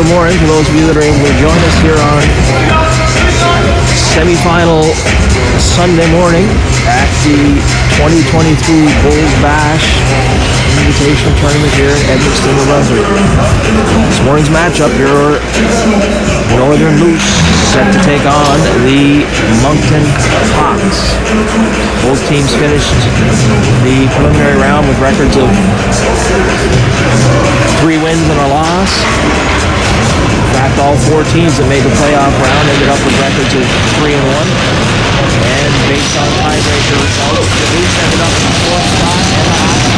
the morning for those of you that are able to join us here on semi-final Sunday morning at the 2023 Bulls Bash Invitational Tournament here in Edmonton, New Brunswick. This morning's matchup, your Northern Moose set to take on the Moncton Hawks. Both teams finished the preliminary round with records of 3 wins and a loss. In fact, all 4 teams that made the playoff round ended up with records of 3-1. And based on tiebreaker results, the Moose ended up in the 4th spot and the Hawks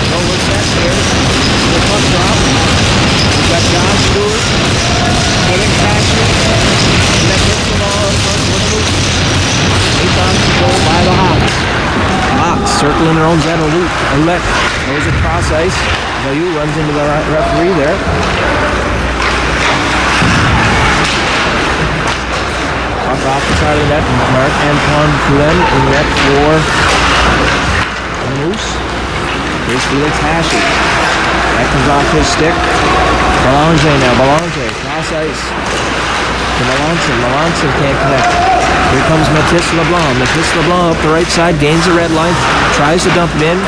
no reset here. The puck drop. We've got John Stewart, getting Patrick, and that puts the ball in front of the Moose. It's on control by the Hawks. Hawks circling their own zone. Let goes across ice. Bayou runs into the referee there. Puck off the side of the net. Mark Antoine Poulin in net for the Moose. Here's Felix Hashy. That comes off his stick. Belanger now. Belanger cross ice to Melanson. Melanson can't connect. Here comes Mathis LeBlanc. Mathis LeBlanc up the right side, gains the red line, tries to dump it in.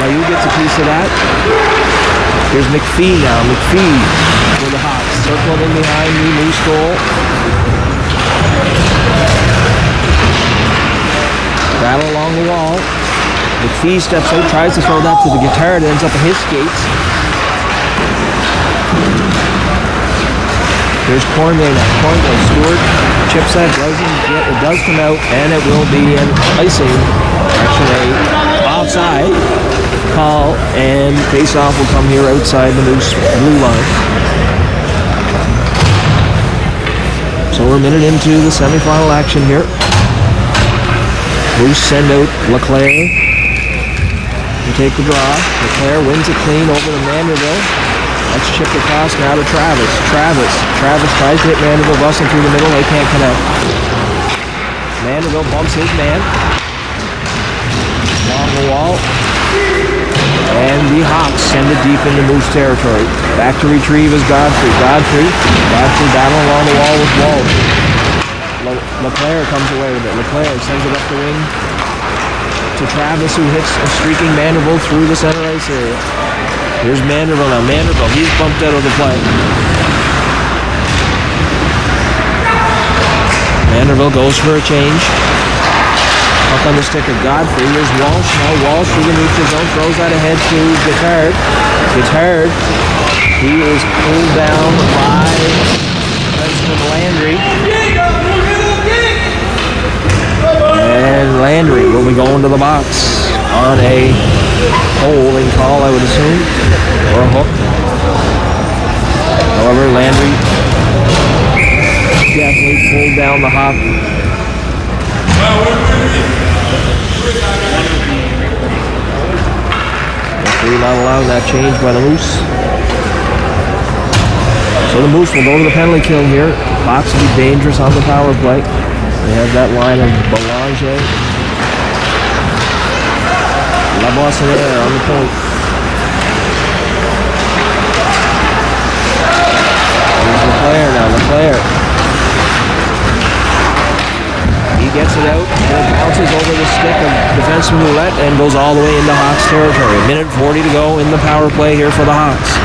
Bayou gets a piece of that. Here's McPhee now. McPhee for the Hawks. Circling in behind the Moose goal. Battle along the wall. McPhee steps out, tries to throw that to the guitar. It ends up at his skates. There's Cormier now. Cormier, Stewart chips that, it does come out, and it will be an icing, actually offside call, and face-off will come here outside the Moose blue line. So we're a minute into the semifinal action here. Moose send out Leclerc to take the draw. Leclerc wins it clean over to Manderville. That's chipped across now to Travis. Travis tries to hit Manderville, busting through the middle. They can't connect. Manderville bumps his man. Along the wall. And the Hawks send it deep into Moose territory. Back to retrieve is Godfrey. Godfrey battling along the wall with Walt. Leclerc comes away with it. Leclerc sends it up the wing to Travis, who hits a streaking Manderville through the center ice area. Here's Manderville now. Manderville, he's bumped out of the play. Manderville goes for a change. Puck on the stick of Godfrey. Here's Walsh now. Walsh through the neutral zone, throws that ahead to Guitard. Guitard, he is pulled down by President Landry. And Landry will be going to the box on a holding call, I would assume, or a hook. However, Landry definitely pulled down the Hawk. Referee not allowing that change by the Moose. So the Moose will go to the penalty kill here. Hawks will be dangerous on the power play. They have that line of Belanger. Laboissonniere on the point. Here's Leclerc now. Leclerc. He gets it out. It bounces over the stick of defenseman Roulette and goes all the way into Hawks territory. 1:40 to go in the power play here for the Hawks.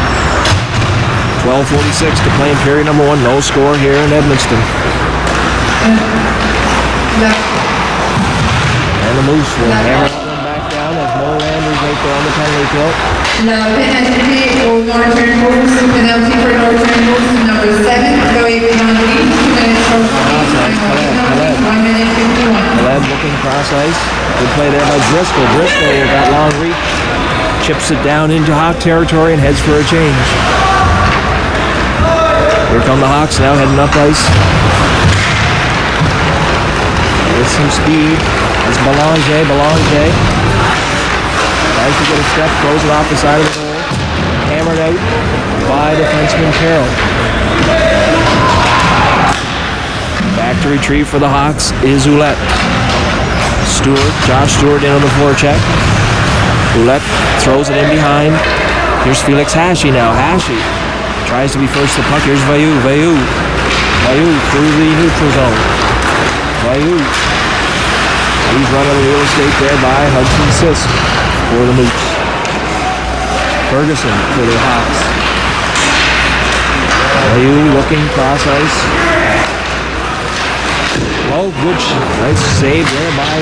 12:46 to play in period number 1. No score here in Edmonton. And the Moose will hammer them back down as Mo Landry's right there on the penalty kill. Penalty for Northern Moose. Penalty for Northern Moose number 7. Loïc Landry. 2 minutes for 1 minute 51. Led looking cross ice. Good play there by Driscoll. Driscoll with that long reach chips it down into Hawk territory and heads for a change. Here come the Hawks now heading up ice. With some speed. It's Belanger. Tries to get a step, throws it off the side of the goal. Hammered out by defenseman Carroll. Back to retrieve for the Hawks is Ouellette. Josh Stewart into the forecheck. Ouellette throws it in behind. Here's Felix Hashy now. Hashy Tries to be first to the puck. Here's Vayu. Vayu through the neutral zone. Vayu. He's run out of real estate there by Hudson Sisk for the Moose. Ferguson for the Hawks. Vayu looking cross ice. Oh, good. Nice save there by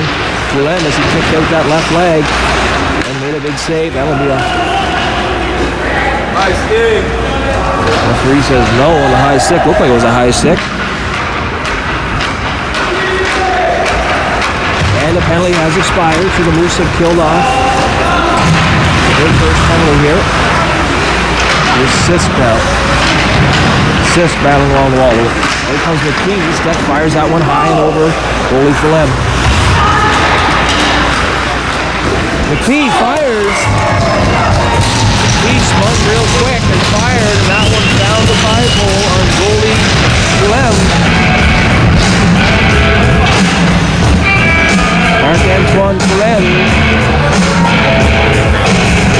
Flynn as he kicked out that left leg and made a big save. That'll be a High stick. referee says no on the high stick. Looked like it was a high stick. And the penalty has expired, so the Moose have killed off their first penalty here. Here's Sisk now. Sisk battling along the wall. Here comes McPhee. Step fires that one high and over. Goalie for Lem. McPhee fires. He spun real quick and fired, and that one found the 5-hole on goalie Lem. Marc-Antoine Flynn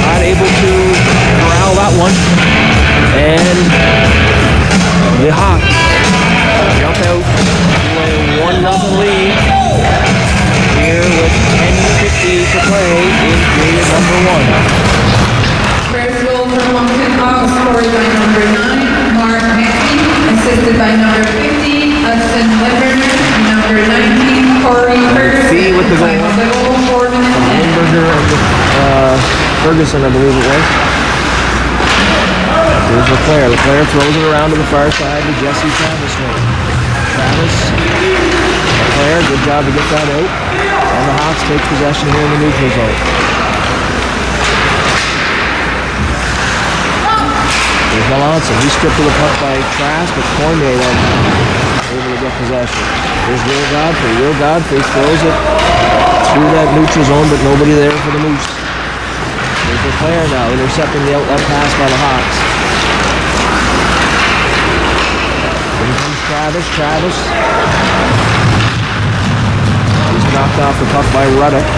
not able to corral that one, and the Hawks jump out to a 1-0 lead here with 10:50 to play in period number 1. First goal for Moncton Hawks scored by number 9, Mark Mackey, assisted by number 15, Hudson Limburger, number 19, Corey Ferguson. Fee with the goal. Time of the goal, 4 minutes and 10. Limburger and Ferguson, I believe it was. Here's Leclerc. Leclerc throws it around to the far side to Jesse Travis. Travis, Leclerc, good job to get that out. And the Hawks take possession here in the neutral zone. Here's Melanson. He's stripped to the puck by Trask, but Cormier then able to get possession. Here's Will Godfrey. Will Godfrey throws it through that neutral zone, but nobody there for the Moose. There's Leclerc now intercepting the outlet pass by the Hawks. Here comes Travis. Travis. He's knocked off the puck by Ruddock.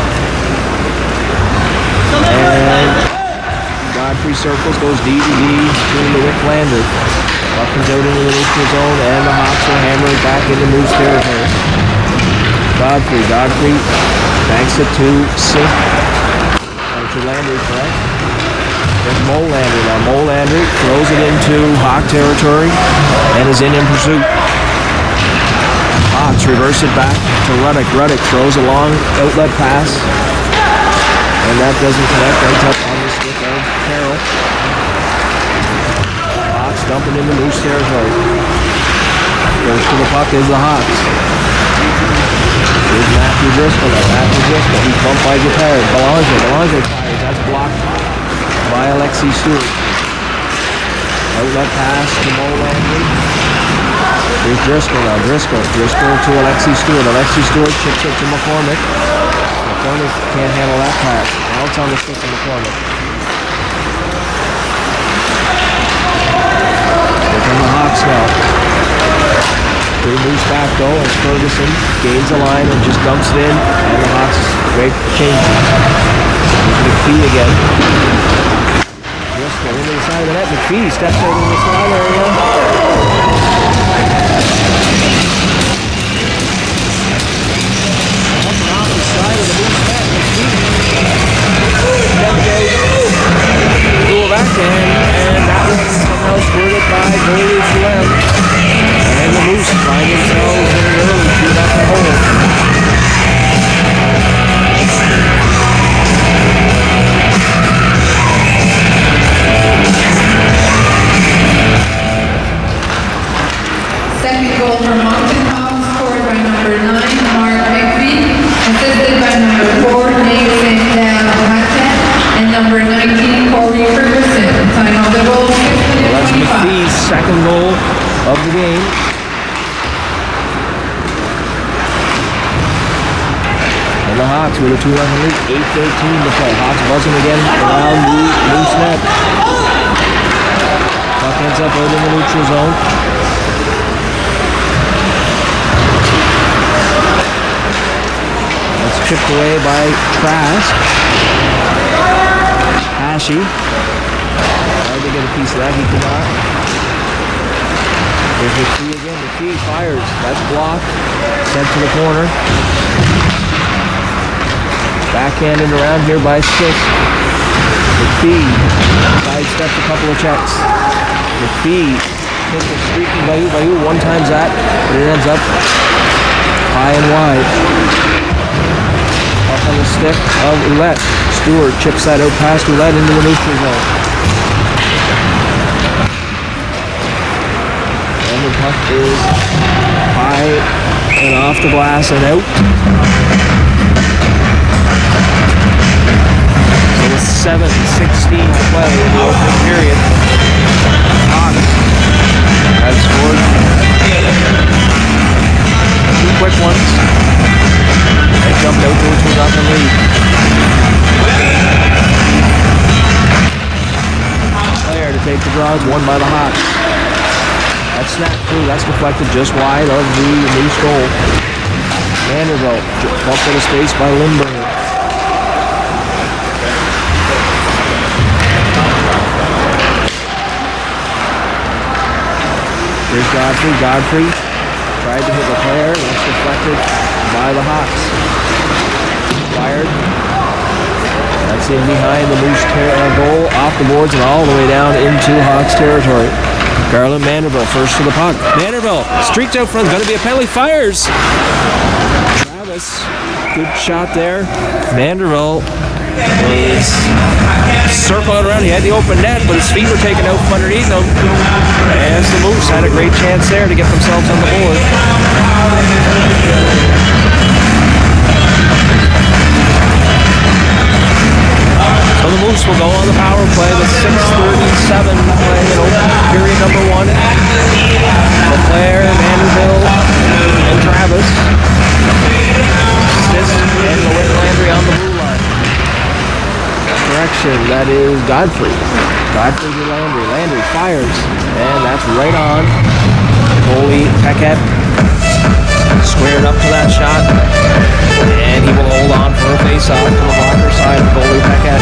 And Godfrey circles, goes D to D to Rick Landry. Puck comes out into the neutral zone, and the Hawks will hammer it back into Moose territory. Godfrey banks it to Sink. To Landry, correct? There's Mo Landry now. Mo Landry throws it into Hawk territory and is in pursuit. Hawks reverse it back to Ruddock. Ruddock throws a long outlet pass, and that doesn't connect. Ends up on the stick of Carroll. Hawks dumping into Moose territory. Goes to the puck is the Hawks. Here's Matthew Driscoll. He's bumped by Guitar. Belanger fires. That's blocked by Alexi Stewart. Outlet pass to Mo Landry. Here's Driscoll now. Driscoll to Alexi Stewart. Alexi Stewart chips it to McCormick. McCormick can't handle that pass. Now it's on the stick of McCormick. Here come the Hawks now. They moves back though as Ferguson gains a line and just dumps it in, and the Hawks break changes. Here's McPhee again. Driscoll into the side of the net. McPhee steps out in the slot area. Up and off the side of the Moose net. McPhee steps out to a backhand, and that one somehow squirted by goalie Flem. And the Moose find themselves in an early 2-0 hole. Second goal for Moncton Hawks scored by number 9, Mark McPhee, assisted by number 4, Nathan Hatchet, and number 19, Corey Ferguson. Time of the goal, 6 minutes That's 25. McPhee's second goal of the game. And the Hawks with a 2-0 lead, 8:13 to play. Hawks buzzing again around the Moose net. Puck ends up out in the neutral zone. That's chipped away by Trask. Ashy tried to get a piece of that, he could not. Here's McPhee again. McPhee fires. That's blocked. Sent to the corner. Backhanded around here by Six. McPhee sidesteps a couple of checks. McPhee hits a streaking Bayou. One time's that, but it ends up high and wide. Up on the stick of Ouellette. Stewart chips that out past Ouellette into the neutral zone. And the puck is high and off the glass and out. So with 7:16 to play in the opening period, Hawks have scored two quick ones. They jumped out to a 2-0 lead. Player to take the draws, won by the Hawks. That snap through, that's deflected just wide of the Moose goal. Vanderbilt bumped into space by Lindbergh. Here's Godfrey tried to hit the player. That's deflected by the Hawks. Fired. That's in behind the Moose goal, off the boards and all the way down into Hawks territory. Garland Vanderbilt first to the puck. Vanderbilt streaked out front. Going to be a penalty. Fires. Travis, good shot there. Vanderbilt was circling around. He had the open net, but his feet were taken out from underneath him. As the Moose had a great chance there to get themselves on the board. So the Moose will go on the power play with 6:37 to play in open period number 1. LeClaire, Vanderbilt, and Travis. Stiss and Landry on the blue line. Correction, that is Godfrey. Godfrey to Landry. Landry fires, and that's right on. Goalie Peckett squared up to that shot, and he will hold on for a face-off to the blocker side of goalie Peckett.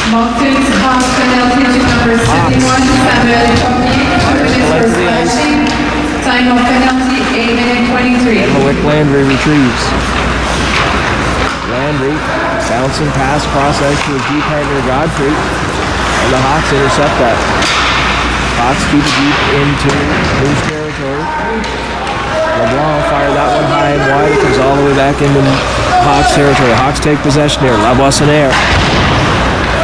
Moncton's Hawks penalty to number 71, Samuel for slashing. Time of penalty, 8:23. And Malik Landry retrieves. Landry bouncing pass process to his deep partner Godfrey, and the Hawks intercept that. Hawks keep it deep into Moose territory. LeBlanc fired that one high and wide. It comes all the way back into Hawks territory. Hawks take possession here. Laboissonniere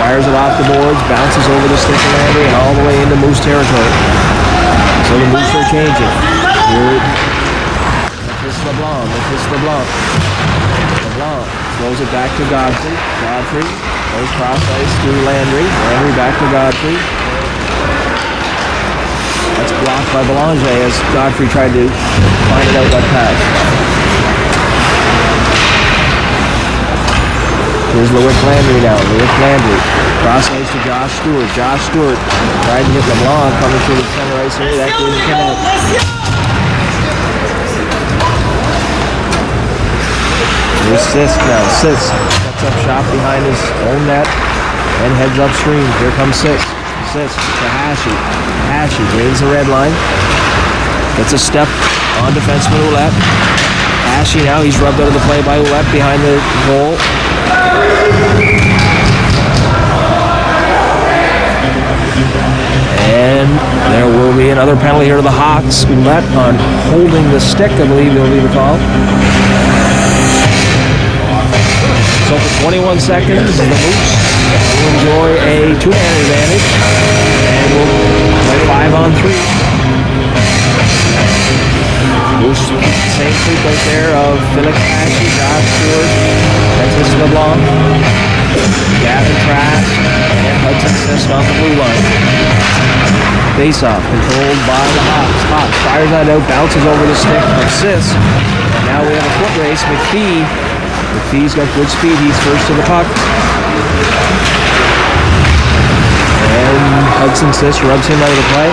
fires it off the boards, bounces over the stick of Landry, and all the way into Moose territory. So the Moose are changing. Here, it's LeBlanc. LeBlanc throws it back to Godfrey. Godfrey goes cross ice to Landry. Landry back to Godfrey. That's blocked by Belanger as Godfrey tried to find it out that pass. Here's Louis Landry now. Louis Landry. Cross ice to Josh Stewart. Josh Stewart tried to get LeBlanc coming through the center ice area. That didn't connect. Here's Sisk now. Sisk sets up shop behind his own net and heads upstream. Here comes Sisk. Sisk to Hashi. Hashi gains the red line. Gets a step on defenseman Ouellette. Hashi now, he's rubbed out of the play by Ouellette behind the goal. And there will be another penalty here to the Hawks. Ouellette on holding the stick, I believe will be the call. So for 21 seconds, the Moose will enjoy a 2-man advantage. And we'll play 5-on-3. Moose, same sequence there of Felix Hashi, Josh Stewart, Texas LeBlanc, Gavin Trask, and Hudson Sisk on the blue line. Face-off controlled by the Hawks. Hawks fires that out, bounces over the stick of Sisk. Now we have a foot race. McPhee's got good speed. He's first to the puck. And Hudson Sisk rubs him out of the play.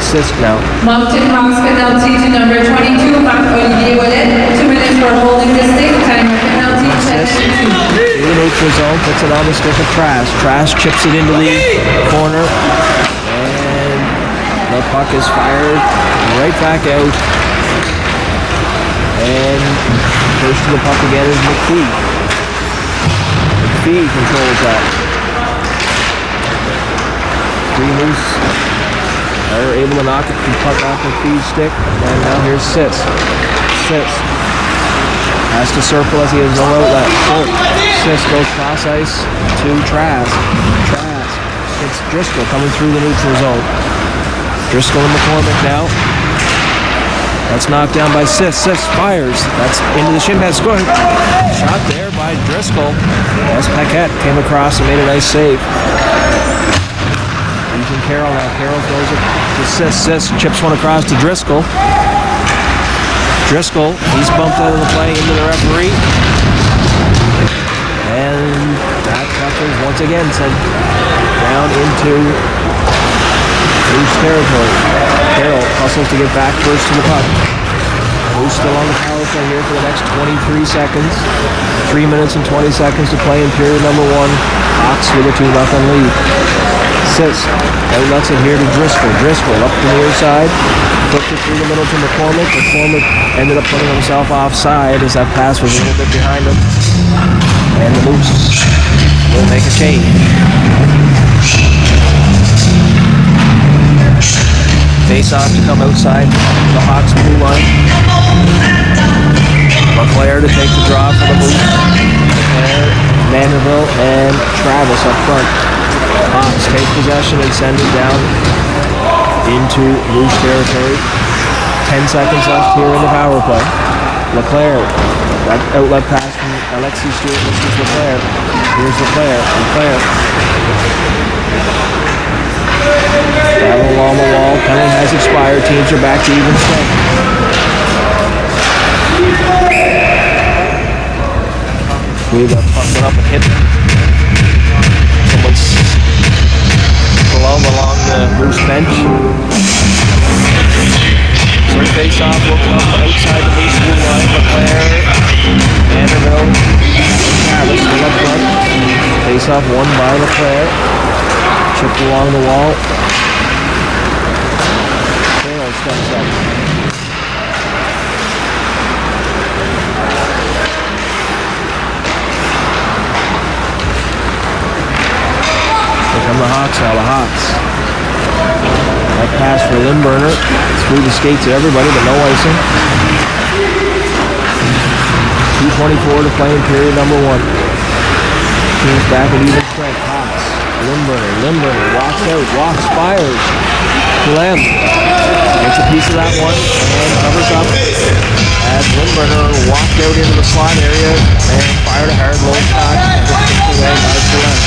Sisk now. Moncton Hawks penalty to number 22, Marc-Olivier Ouellette. 2 minutes for holding the stick. Time of penalty, 10:02. through the neutral zone, puts it on the stick of Trask. Trask chips it into the corner, and the puck is fired right back out. And first to the puck again is McPhee. McPhee controls that. Three Moose are able to knock it the puck off McPhee's stick, and now here's Sis. Sis has to circle as he has no outlet. Sis goes cross ice to Trask. Trask. It's Driscoll coming through the neutral zone. Driscoll and McCormick now. That's knocked down by Sis. Sis fires. That's into the shin pad. Scoring. Shot there by Driscoll. As Paquette came across and made a nice save. Using Carroll now. Carroll throws it to Sis. Sis chips one across to Driscoll. Driscoll, he's bumped out of the play into the referee. And that puck is once again sent down into Moose territory. Carroll hustles to get back first to the puck. Moose still on the power play here for the next 23 seconds. 3 minutes and 20 seconds to play in period number 1. Hawks with a 2-0 lead. Sis outlets it here to Driscoll. Driscoll up the near side. Flipped it through the middle to McCormick. McCormick ended up putting himself offside as that pass was a little bit behind him. And the Moose will make a change. Face off to come outside the Hawks blue line. LeClaire to take the draw for the Moose. LeClaire, Vanderbilt, and Travis up front. Hawks take possession and send it down into Moose territory. 10 seconds left here in the power play. LeClaire, that outlet pass from Alexis Stewart. This is LeClaire. Here's LeClaire. LeClaire. Battle along the wall. Penalty has expired. Teams are back to even strength. We've got pumping up and hit. Someone's along the Moose bench. So face off, looking up outside the Moose blue line. LeClaire, Vanderbilt, Travis still up front. Face off won by LeClaire. Chipped along the wall. Carroll steps up. Here come the Hawks now, the Hawks. That pass for Lindberner. Through the skates of everybody, but no icing. 2:24 to play in period number 1. Teams back at even strength. Hawks. Lindberner walks out, walks, fires. Clem gets a piece of that one and covers up as Lindberner walked out into the slot area and fired a hard low shot just kicked away by Clem.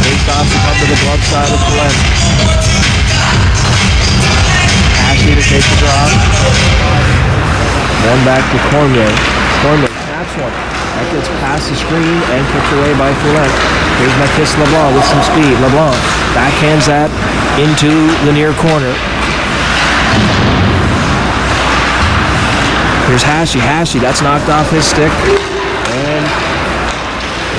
Face off to come to the glove side of Clem. Ashley to take the draw. One back to Cormier. Cormier snaps one. That gets past the screen and kicked away by Follette. Here's Mathis LeBlanc with some speed. LeBlanc backhands that into the near corner. Here's Hashi, that's knocked off his stick. And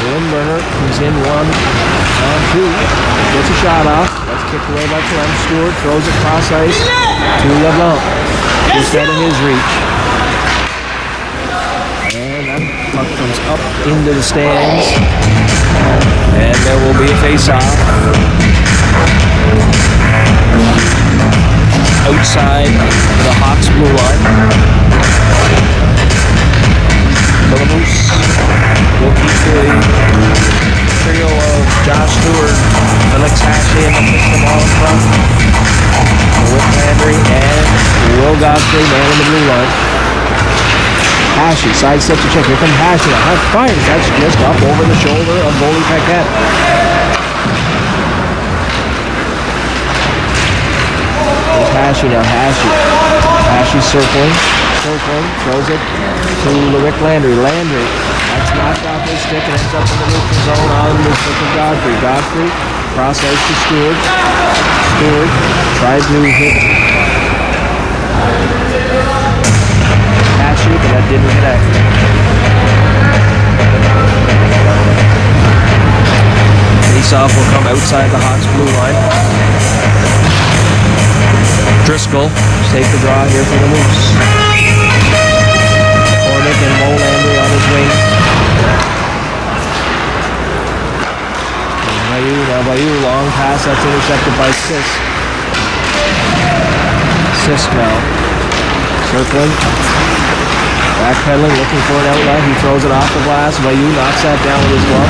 Lindberner comes in 1 on 2. Gets a shot off. That's kicked away by Clem. Stewart throws it cross ice to LeBlanc. Just out of his reach. And that puck comes up into the stands. And there will be a face-off. Outside the Hawks blue line. So the Moose will keep the trio of Josh Stewart, Felix Ashley, and the ball in front. With Landry and Will Godfrey, man in the blue line. Hashi, side step to check. Here comes Hashi. Hot fires. That's just up over the shoulder of goalie Paquette. There's Hashi now. Hashi circling. Throws it to Rick Landry. That's knocked off his stick and ends up in the neutral zone on the stick of Godfrey. Godfrey cross ice to Stewart. Stewart tried to hit Hatchie, but that didn't connect. Face-off will come outside the Hawks blue line. Driscoll take the draw here for the Moose. Cornick and Mo Landry on his wings. Now Bayou, long pass that's intercepted by Sisk. Sisk now. Circling. Backpedaling, looking for an outlet. He throws it off the glass. Bayou knocks that down with his glove.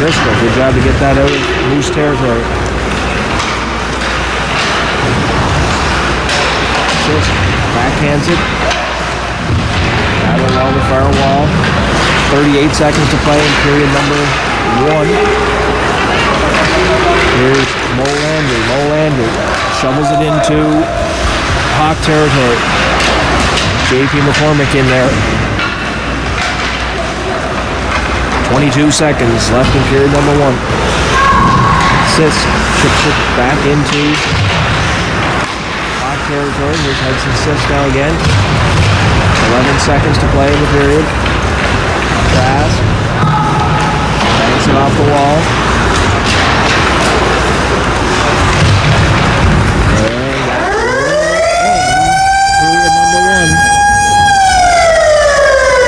Driscoll, good job to get that out of Moose territory. Sisk backhands it. Battling along the far wall. 38 seconds to play in period number 1. Here's Mo Landry. Mo Landry shovels it into Hawk territory. JP McCormick in there. 22 seconds left in period number 1. Sisk chips it back into Hawk territory. Here's Hudson Sisk now again. 11 seconds to play in the period. Pass. Banks it off the wall. And that's period number 1.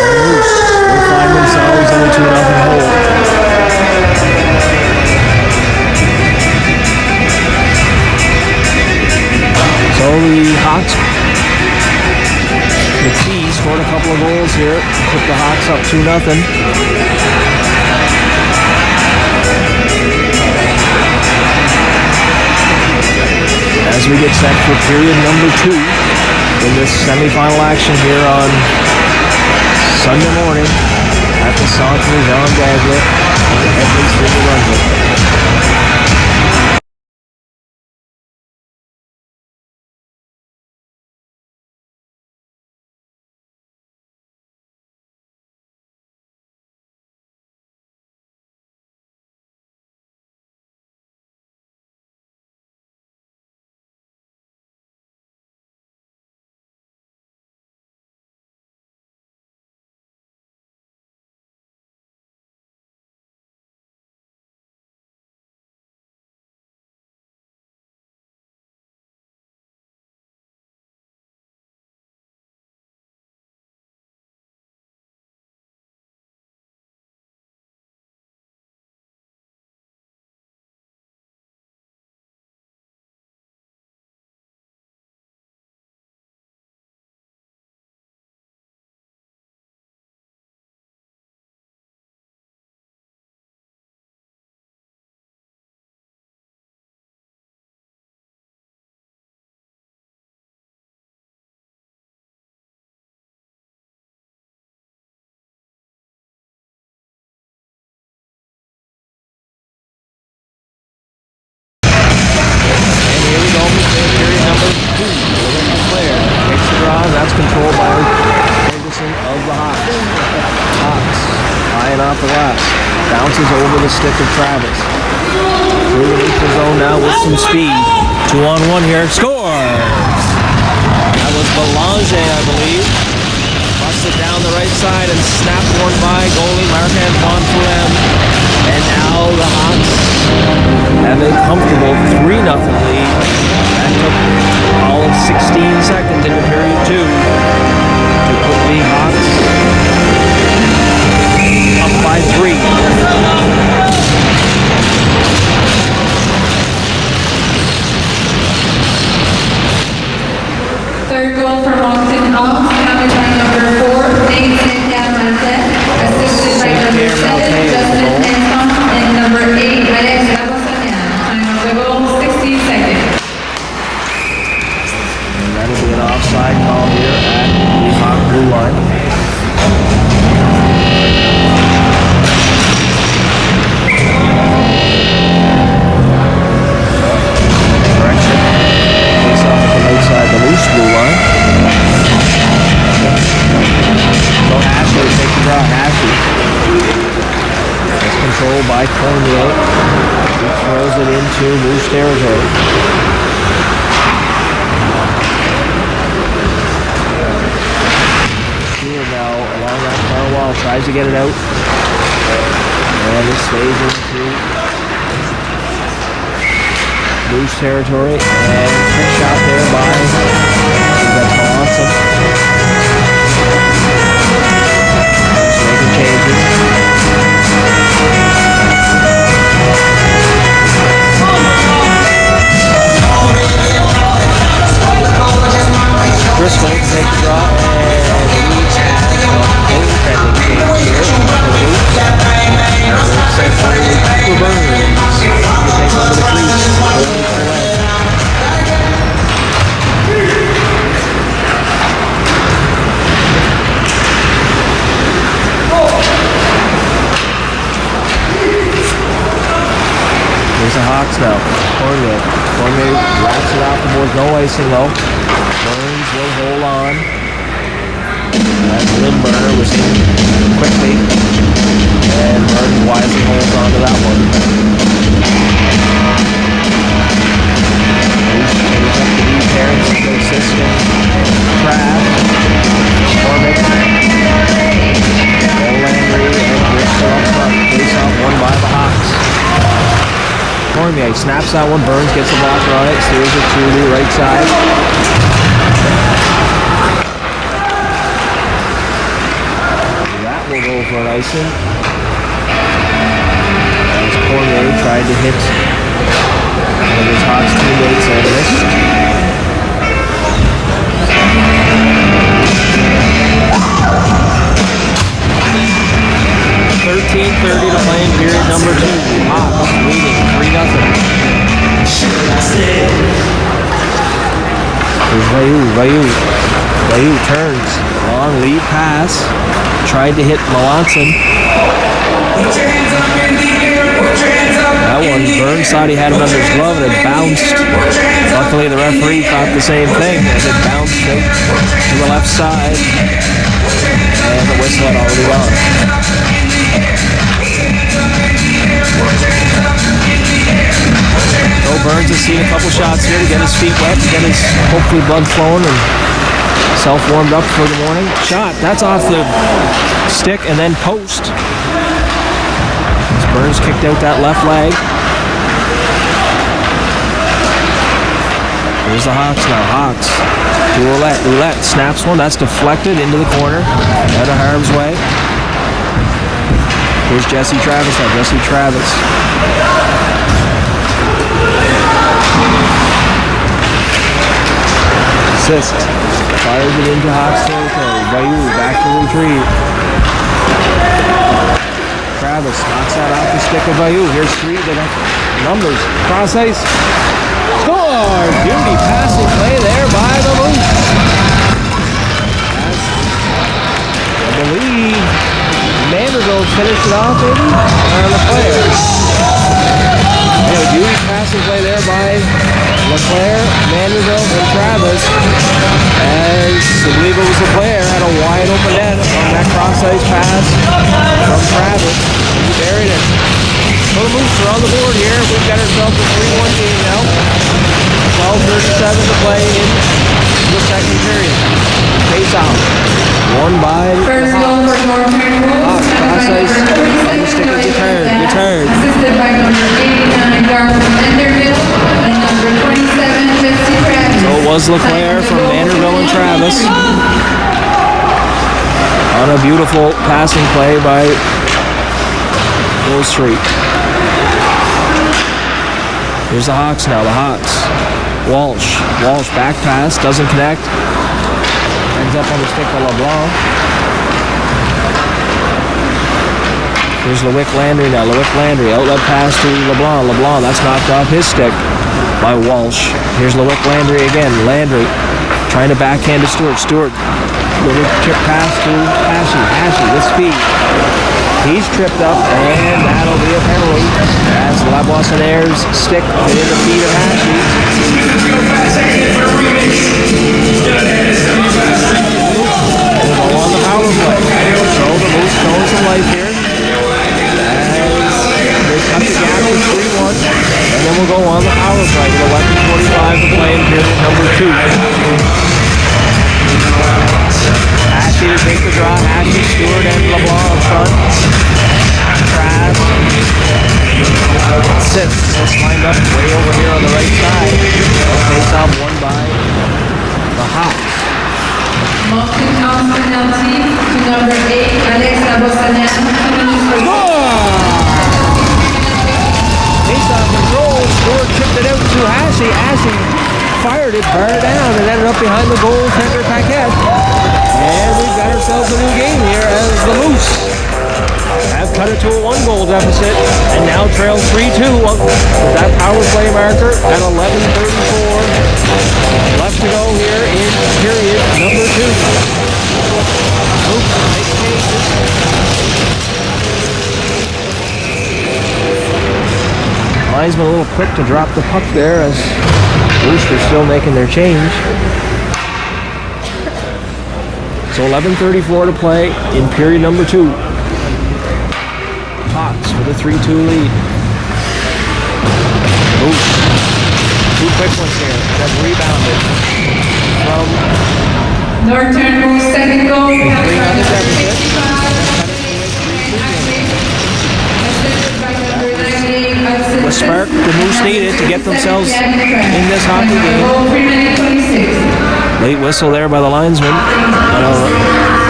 And the Moose will find themselves in a 2-0 hole. So the Hawks, the T scored a couple of goals here, put the Hawks up 2-0. As we get set for period number 2 in this semifinal action here on Sunday morning at the Centre Jean Dagelet in Edmonton, New Brunswick. Controlled by Ferguson of the Hawks. Hawks, eyeing off the glass. Bounces over the stick of Travis. Through the neutral zone now with some speed. 2-on-1 here. Scores! That was Belanger, I believe. Busted down the right side and snapped one by goalie Marc-Antoine Poulin. And now the Hawks have a comfortable 3-0 lead. That took all of 16 seconds into period 2 to put the Hawks up by 3. Third goal for Moncton Hawks, coming by number 4, Nathan Damantet, assisted by number 7, Justin Henson, and number 8, Alex Abasanian. Time of the goal, 60 seconds. And that'll be an offside call here at the Hawk blue line. Correction. Face off from outside the Moose blue line. So Ashley will take the draw. Ashley. It's controlled by Cormier. He throws it into Moose territory. tries to get it out. And it stays into loose territory. And trick shot there by Moncton. Just making changes. Bristol takes a draw and he has a goaltending change here. For Burns. He takes over the crease. Here's the Hawks now. Cormier wraps it off the boards. No icing though. Burns will hold on. That's Lindberger receiving quickly. And Burns wisely holds on to that one. Moose changes up the D pair. Assistant. Craft. Cormick. O'Landry and Bristol up front. Face off one by the Hawks. Cormier snaps that one. Burns gets the blocker on it. Steers it to the right side. That will go for an icing. As Cormier tried to hit one of his Hawks teammates and missed. 13:30 to play in period number 2. Hawks leading 3-0. Here's Vayu turns. Long lead pass. Tried to hit Moncton. That one, Burns thought he had it under his glove and it bounced. Luckily the referee thought the same thing as it bounced out to the left side. And the whistle had already gone. So Burns has seen a couple shots here to get his feet wet, to get his hopefully blood flowing and self-warmed up for the morning. Shot, that's off the stick and then post. As Burns kicked out that left leg. Here's the Hawks now. Hawks to Roulette snaps one. That's deflected into the corner. Out of harm's way. Here's Jesse Travis now. Jesse Travis. Assist. Fires it into Hawks territory. Vayu back to retreat. Travis knocks that off the stick of Vayu. Here's 3. They got numbers. Cross ice. Score! Beauty passing play there by the Moose. I believe Vanderbilt finished it off maybe on the player. Anyway, beauty passing play there by LeClaire, Vanderbilt, and Travis. As I believe it was LeClaire had a wide open net on that cross ice pass from Travis. He buried it. So the Moose are on the board here. We've got ourselves a 3-1 game now. 12:37 to play in the second period. Face off. Won by First goal for Moncton. cross ice on the stick of Guitard. Assisted by number 89, Garth from Vanderbilt, and number 27, Jesse Travis. So it was LeClaire from Vanderbilt and Travis. On a beautiful passing play by Will Street. Here's the Hawks now, the Hawks. Walsh back pass, doesn't connect. Ends up on the stick of LeBlanc. Here's LeWick Landry now, outlet pass to LeBlanc. LeBlanc, that's knocked off his stick by Walsh. Here's LeWick Landry again. Landry trying to backhand to Stewart. LeWick chip pass to Hashi with speed. He's tripped up, and that'll be a penalty as Lavoisonaire's stick hit the feet of Hashi. And on the power play. So the Moose showing some life here. As they cut the gap to 3-1. And then we'll go on the power play with 11:45 to play in period number 2. Hashi Jesse to take the draw. Ashley, Stewart, and LeBlanc up front. Trav. Sis lined up way over here on the right side. Face off won by the Hawks. Moncton comes penalty to number 8, Alexa Bosanian. Face-off control. Stewart chipped it out to Ashley. Ashley fired it far down and ended up behind the goaltender Paquette. And we've got ourselves a new game here as the Moose have cut it to a 1-goal deficit and now trail 3-2 with that power play marker at 11:34 left to go here in period number 2. Moose make changes. Linesman a little quick to drop the puck there as Roosters still making their change. So 11:34 to play in period number 2. Hawks with a 3-2 lead. Moose. 2 quick ones here. That's rebounded from Northern Moose second goal. the 3-0 deficit. The spark the Moose needed to get themselves in this hockey game. Late whistle there by the linesman.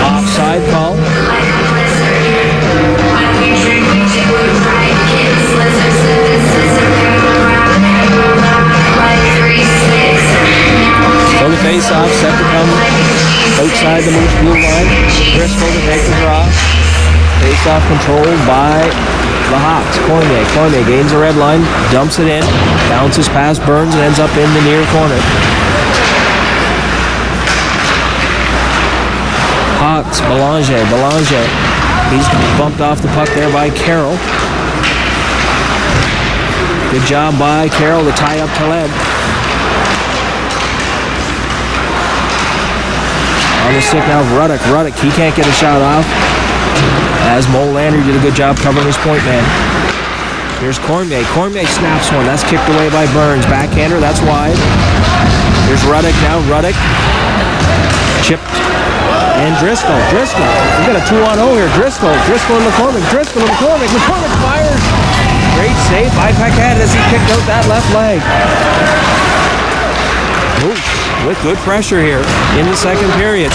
Offside call. So the face-off set to come outside the Moose blue line. Driscoll to take the draw. Face-off controlled by the Hawks. Cormier gains the red line, dumps it in, bounces past Burns and ends up in the near corner. Hawks, Belanger. He's bumped off the puck there by Carroll. Good job by Carroll to tie up Taleb. On the stick now, Ruddock, he can't get a shot off. As Mo Landry did a good job covering his point man. Here's Cormier snaps one. That's kicked away by Burns. Backhander, that's wide. Here's Ruddock now. Chipped. And Driscoll. We got a 2-on-0 here. Driscoll and McCormick. McCormick fires. Great save by Paquette as he kicked out that left leg. Moose with good pressure here in the second period.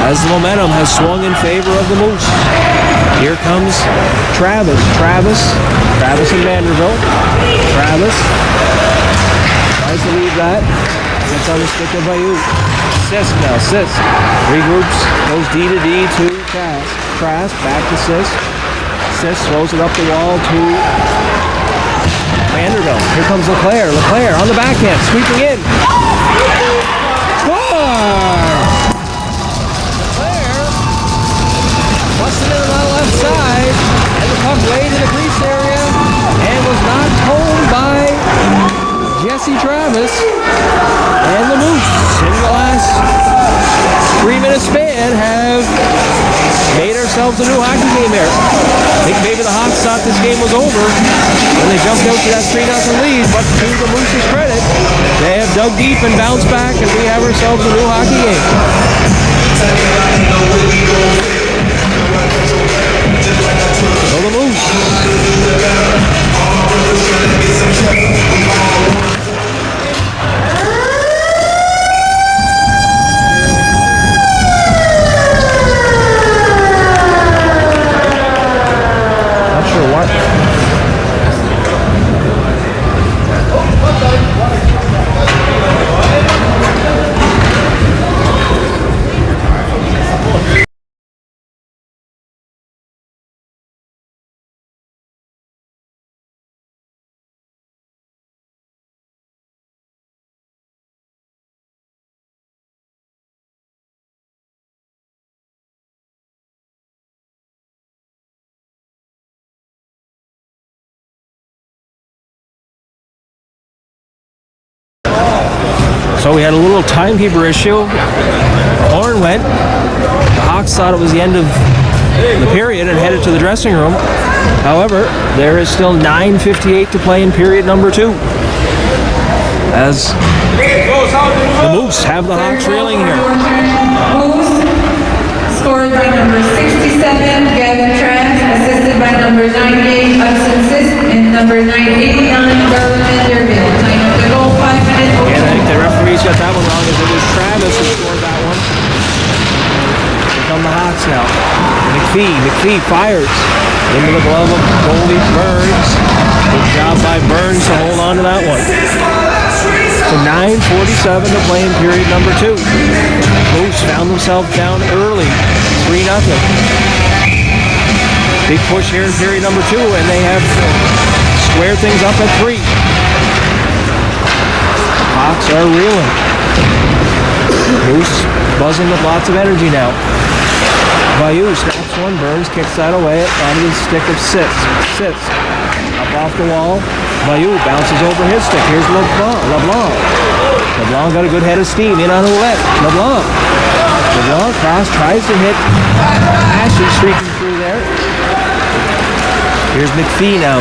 As the momentum has swung in favor of the Moose. Here comes Travis and Vanderbilt. Travis tries to leave that. Gets on the stick of Bayou. Sisk regroups, goes D to D to Trask, back to Sisk. Sisk throws it up the wall to Vanderbilt. Here comes Leclaire on the backhand, sweeping in. Score! Busted in on the left side, and the puck laid in the crease area, and was knocked home by Jesse Travis. And the Moose, in the last 3-minute span, have made ourselves a new hockey game here. I think maybe the Hawks thought this game was over when they jumped out to that 3-0 lead, but to the Moose's credit, they have dug deep and bounced back, and we have ourselves a new hockey game. So the Moose. Not sure what. So we had a little timekeeper issue. Horn went. The Hawks thought it was the end of the period and headed to the dressing room. However, there is still 9:58 to play in period number 2. As the Moose have the Hawks reeling here. Moose, scored by number 67, Gavin Trans, assisted by number 98, Hudson Sis, and number 989, Darwin Vanderbilt. Time of the goal, 5 minutes. And I think the referee's got that one wrong, as it was Travis who scored that one. Here come the Hawks now. McPhee fires into the glove of goalie Burns. Good job by Burns to hold on to that one. So 9:47 to play in period number 2. Moose found themselves down early, 3-0. Big push here in period number 2, and they have squared things up at 3. Hawks are reeling. Moose buzzing with lots of energy now. Bayou snaps one, Burns kicks that away onto the stick of Sits. Up off the wall. Bayou bounces over his stick. Here's LeBlanc got a good head of steam in on the left. LeBlanc cross, tries to hit Ashley streaking through there. Here's McPhee now.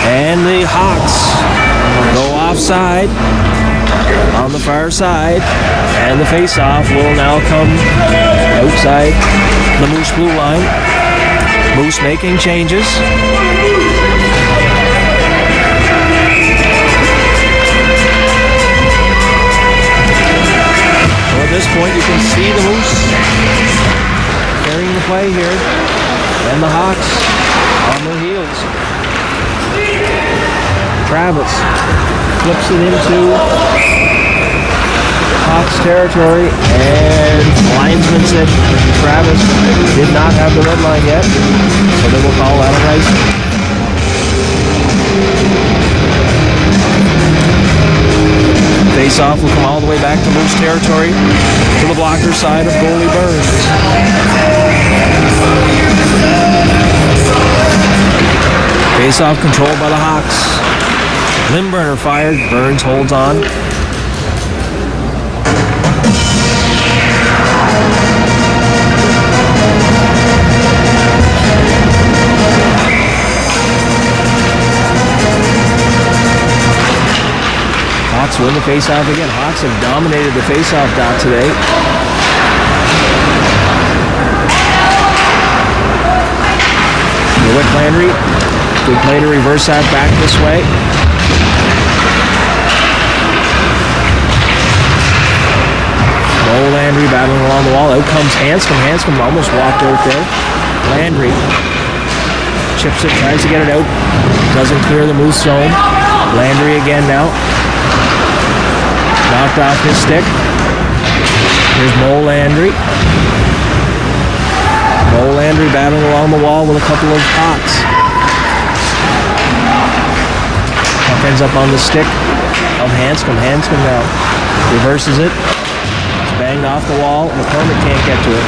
And the Hawks go offside on the far side, and the face-off will now come outside the Moose blue line. Moose making changes. So at this point, you can see the Moose carrying the play here, and the Hawks on their heels. Travis flips it into Hawks territory, and linesman said Travis did not have the red line yet, so they will call that a icing. Face-off will come all the way back to Moose territory to the blocker side of goalie Burns. Face-off controlled by the Hawks. Limburner fired, Burns holds on. Hawks win the face-off again. Hawks have dominated the face-off dot today. Wick Landry, good play to reverse that back this way. Noel Landry battling along the wall. Out comes Hanscom. Hanscom almost walked out there. Landry chips it, tries to get it out. Doesn't clear the Moose zone. Landry again now. Knocked off his stick. Here's Mo Landry. Mo Landry battling along the wall with a couple of Hawks. Puck ends up on the stick of Hanscom. Hanscom now reverses it. It's banged off the wall. McCormick can't get to it.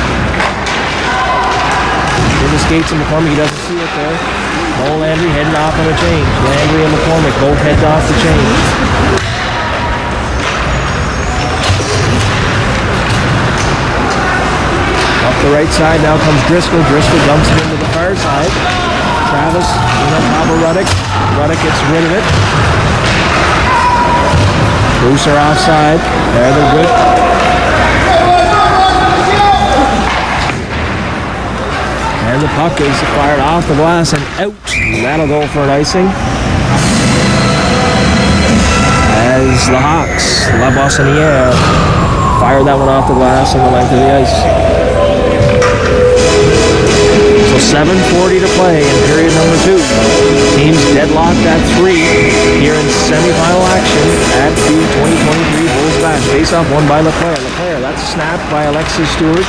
In the skates of McCormick, he doesn't see it there. Mo Landry heading off on a change. Landry and McCormick both heading off the change. Up the right side, now comes Driscoll. Driscoll dumps it into the far side. Travis in on top of Ruddick. Ruddick gets rid of it. Moose are offside. There, they're good. And the puck is fired off the glass and out. That'll go for an icing. As the Hawks, La Bossiniere, fire that one off the glass on the length of the ice. So 7:40 to play in period number 2. Teams deadlocked at 3 here in semifinal action at the 2023 Bulls Bash. Face-off won by Leclerc. Leclerc, that's snapped by Alexis Stewart.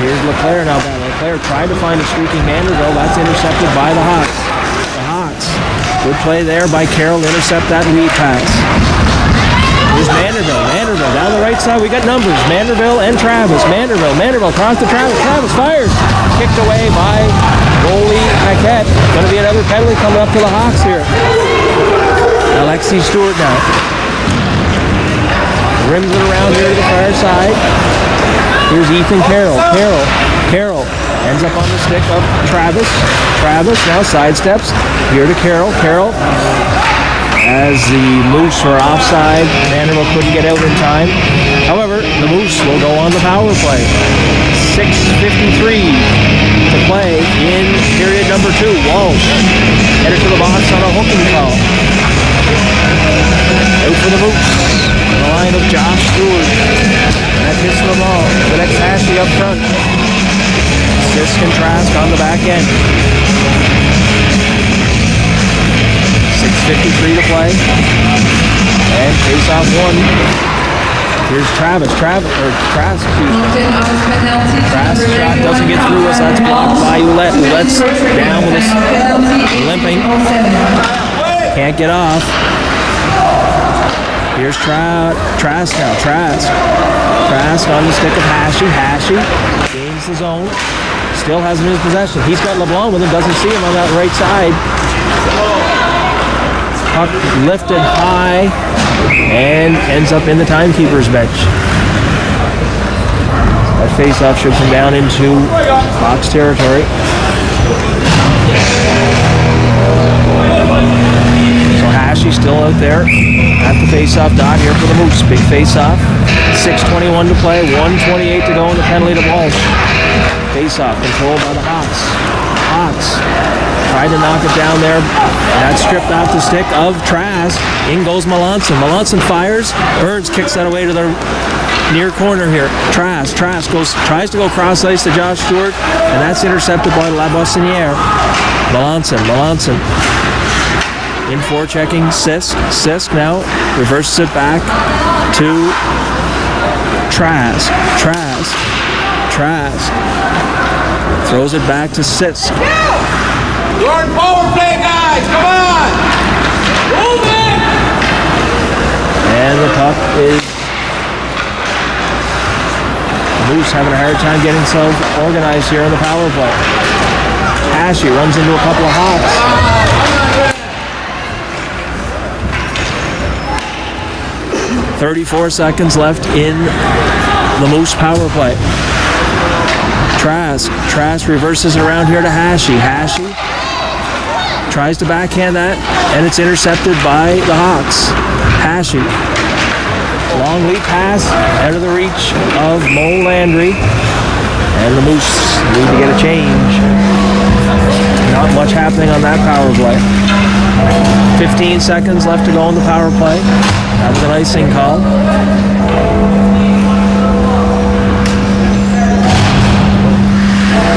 Here's Leclerc now. Leclerc tried to find a streaking Vanderbilt. That's intercepted by the Hawks. The Hawks. Good play there by Carroll to intercept that lead pass. Here's Vanderbilt. Vanderbilt down the right side. We got numbers. Vanderbilt and Travis. Vanderbilt across to Travis. Travis fires. Kicked away by goalie Paquette. Going to be another penalty coming up to the Hawks here. Alexis Stewart now. Rims it around here to the far side. Here's Ethan Carroll. Carroll. Ends up on the stick of Travis. Travis now sidesteps. Here to Carroll. Carroll, as the Moose were offside, Vanderbilt couldn't get out in time. However, the Moose will go on the power play. 6:53 to play in period number 2. Walsh headed to the box on a hooking call. Out for the Moose. The line of Josh Stewart. That hits the ball. The next Ashley up front. Sisk and Trask on the back end. 6:53 to play. And face-off 1. Here's Travis. Trask, Moncton on penalty. Trask shot doesn't get through us. That's blocked by Ouellette. Ouellette's down with us limping. Can't get off. Here's Trask now. Trask on the stick of Hashi gains the zone. Still has him in his possession. He's got LeBlanc with him. Doesn't see him on that right side. Puck lifted high and ends up in the timekeeper's bench. That face-off should come down into box territory. So Hashi still out there at the face-off dot here for the Moose. Big face-off. 6:21 to play. 1:28 to go in the penalty to Walsh. Face-off controlled by the Hawks. Tried to knock it down there. That's stripped off the stick of Trask. In goes Melanson. Melanson fires. Burns kicks that away to the near corner here. Trask tries to go cross ice to Josh Stewart, and that's intercepted by Laboissoniere. Melanson. In forechecking Sisk. Sisk now reverses it back to Trask. Throws it back to Sisk. You're in power play, guys! Come on! Move it! And the puck is... Moose having a hard time getting himself organized here on the power play. Hashi runs into a couple of Hawks. 34 seconds left in the Moose power play. Trask reverses it around here to Hashi tries to backhand that, and it's intercepted by the Hawks. Hashi. Long lead pass out of the reach of Mo Landry. And the Moose need to get a change. Not much happening on that power play. 15 seconds left to go in the power play. That was an icing call.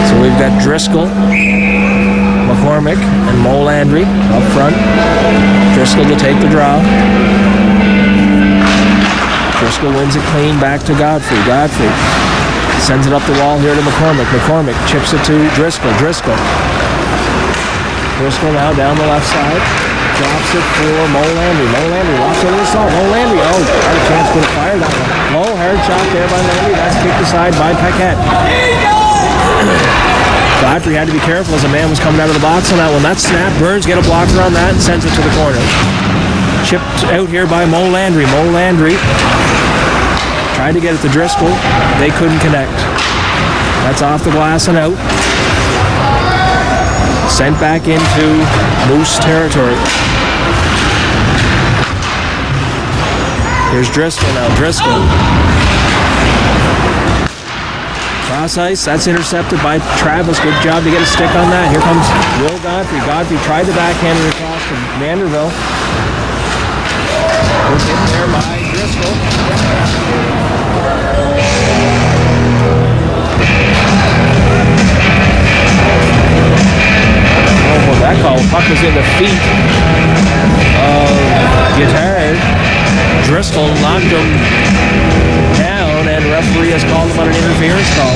So we've got Driscoll, McCormick, and Mo Landry up front. Driscoll to take the draw. Driscoll wins it clean back to Godfrey. Sends it up the wall here to McCormick. McCormick chips it to Driscoll. Driscoll now down the left side. Drops it for Mo Landry. Mo Landry walks over the stall. Mo Landry, had a chance to fire that one. Mo, hard shot there by Landry. That's kicked aside by Paquette. Godfrey had to be careful as a man was coming out of the box on that one. That snap, Burns get a blocker on that and sends it to the corner. Chipped out here by Mo Landry. Mo Landry tried to get it to Driscoll. They couldn't connect. That's off the glass and out. Sent back into Moose territory. Here's Driscoll now. Driscoll. Cross ice. That's intercepted by Travis. Good job to get a stick on that. Here comes Will Godfrey. Godfrey tried to backhand it across to Vanderbilt. Was hit there by Driscoll. Oh, that call. Puck was in the feet of Guittard. Driscoll knocked him down, and referee has called him on an interference call.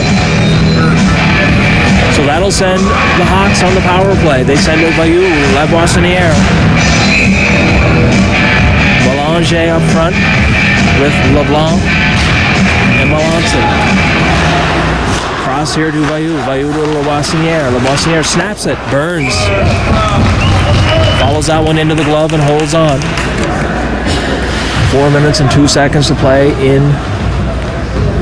So that'll send the Hawks on the power play. They send it by Laboissoniere. Belanger up front with LeBlanc and Melanson. Cross here to Vailloux to Laboissoniere. Laboissoniere snaps it. Burns follows that one into the glove and holds on. 4 minutes and 2 seconds to play in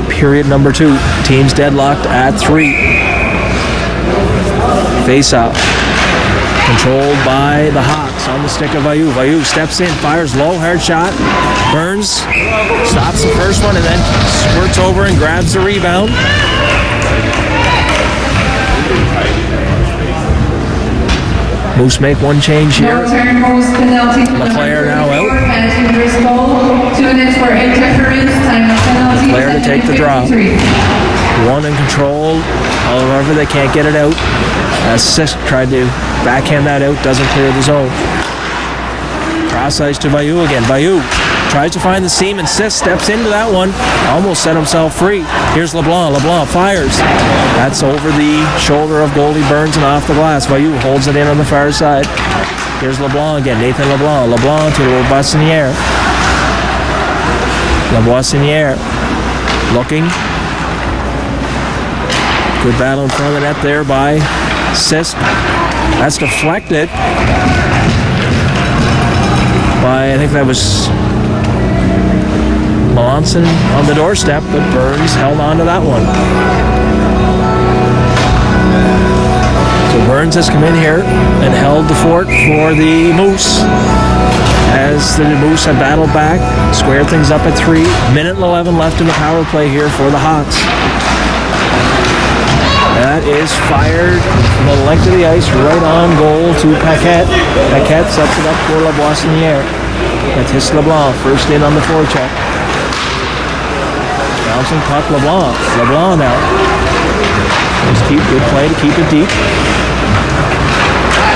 period number 2. Teams deadlocked at 3. Face up. Controlled by the Hawks on the stick of Vayu. Vayu steps in, fires low, hard shot. Burns stops the first one and then squirts over and grabs the rebound. Moose make one change here. LeClaire now out. 2 minutes for interference, time of penalty. LeClaire to take the drop. One in control. However, they can't get it out. As Sisk tried to backhand that out, doesn't clear the zone. Cross ice to Vayu again. Vayu tries to find the seam and Sisk steps into that one. Almost set himself free. Here's LeBlanc. LeBlanc fires. That's over the shoulder of goalie Burns and off the glass. Vayu holds it in on the far side. Here's LeBlanc again. Nathan LeBlanc. LeBlanc to Boissinière. Boissinière looking. Good battle in front of the net there by Sisk. That's deflected by, I think that was Moncton on the doorstep, but Burns held on to that one. So Burns has come in here and held the fort for the Moose as the Moose have battled back, squared things up at 3. Minute and 11 left in the power play here for the Hawks. That is fired from the length of the ice, right on goal to Paquette. Paquette sets it up for Boissinière. Baptiste LeBlanc, first in on the forecheck. Bouncing puck, LeBlanc. LeBlanc now. Just good play to keep it deep.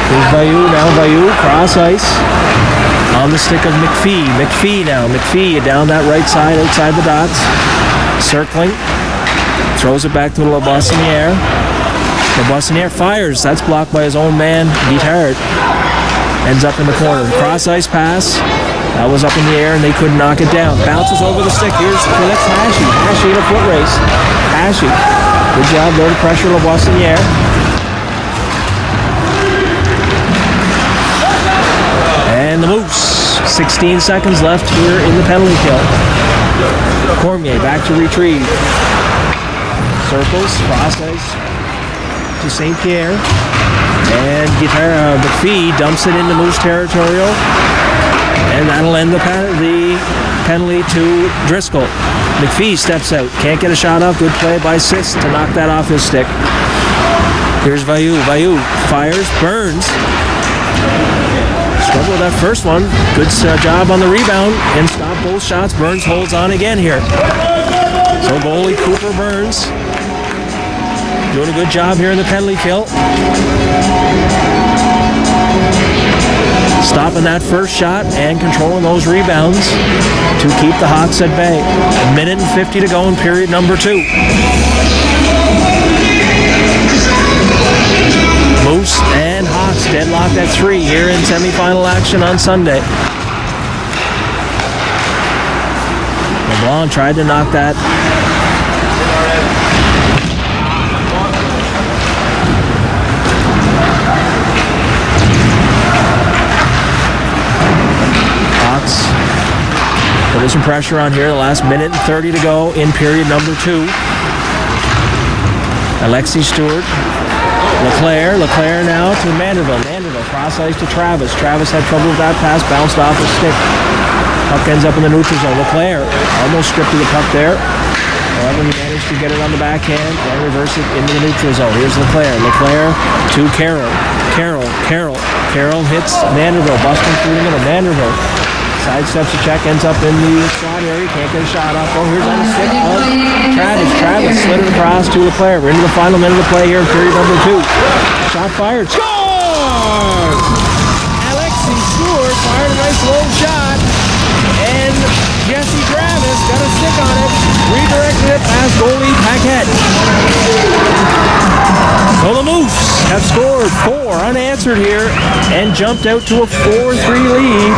Here's Vayu, now Vayu, cross ice. On the stick of McPhee. McPhee now. McPhee down that right side, outside the dots. Circling. Throws it back to Boissinière. Boissinière fires. That's blocked by his own man, Guitard. Ends up in the corner. Cross ice pass. That was up in the air and they couldn't knock it down. Bounces over the stick. Here's Felix Hashi. Hashi in a foot race. Hashi. Good job there to pressure Boissinière. And the Moose. 16 seconds left here in the penalty kill. Cormier back to retrieve. Circles, cross ice to St. Pierre. And McPhee dumps it into Moose territorial. And that'll end the penalty to Driscoll. McPhee steps out. Can't get a shot off. Good play by Sisk to knock that off his stick. Here's Vayu. Vayu fires. Burns. Struggle with that first one. Good job on the rebound and stop both shots. Burns holds on again here. So goalie Cooper Burns doing a good job here in the penalty kill. Stopping that first shot and controlling those rebounds to keep the Hawks at bay. 1:50 to go in period number 2. Moose and Hawks deadlocked at 3 here in semifinal action on Sunday. LeBlanc tried to knock that. Hawks putting some pressure on here. The last 1:30 to go in period number 2. Alexi Stewart. LeClaire now to Manderville. Manderville cross ice to Travis. Travis had trouble with that pass, bounced off his stick. Puck ends up in the neutral zone. LeClaire almost stripped of the puck there. However, he managed to get it on the backhand and reverse it into the neutral zone. Here's LeClaire. LeClaire to Carroll. Carroll hits Manderville, busting through the middle. Manderville sidesteps a check, ends up in the slot area. Can't get a shot off. Oh, here's on the stick of Travis. Travis slid it across to LeClaire. We're into the final minute of play here in period number 2. Shot fired. Scores! Alexi Stewart fired a nice low shot. And Jesse Travis got a stick on it. Redirected it past goalie Paquette. So the Moose have scored 4 unanswered here and jumped out to a 4-3 lead.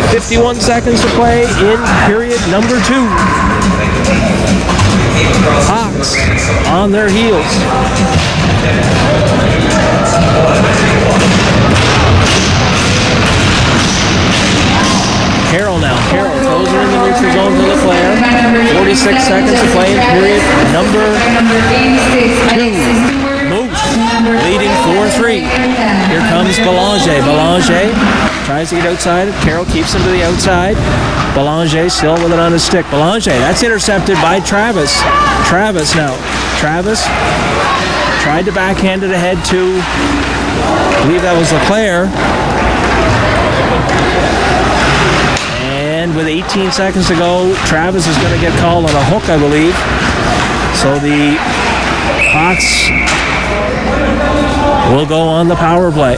51 seconds to play in period number 2. Hawks on their heels. Carroll now. Carroll throws it in the neutral zone to LeClaire. 46 seconds to play in period number 2. Moose leading 3. Here comes Belanger. Belanger tries to get outside. Carroll keeps him to the outside. Belanger still with it on his stick. Belanger, that's intercepted by Travis. Travis now. Travis tried to backhand it ahead to, I believe that was Leclerc. And with 18 seconds to go, Travis is going to get called on a hook, I believe. So the Hawks will go on the power play.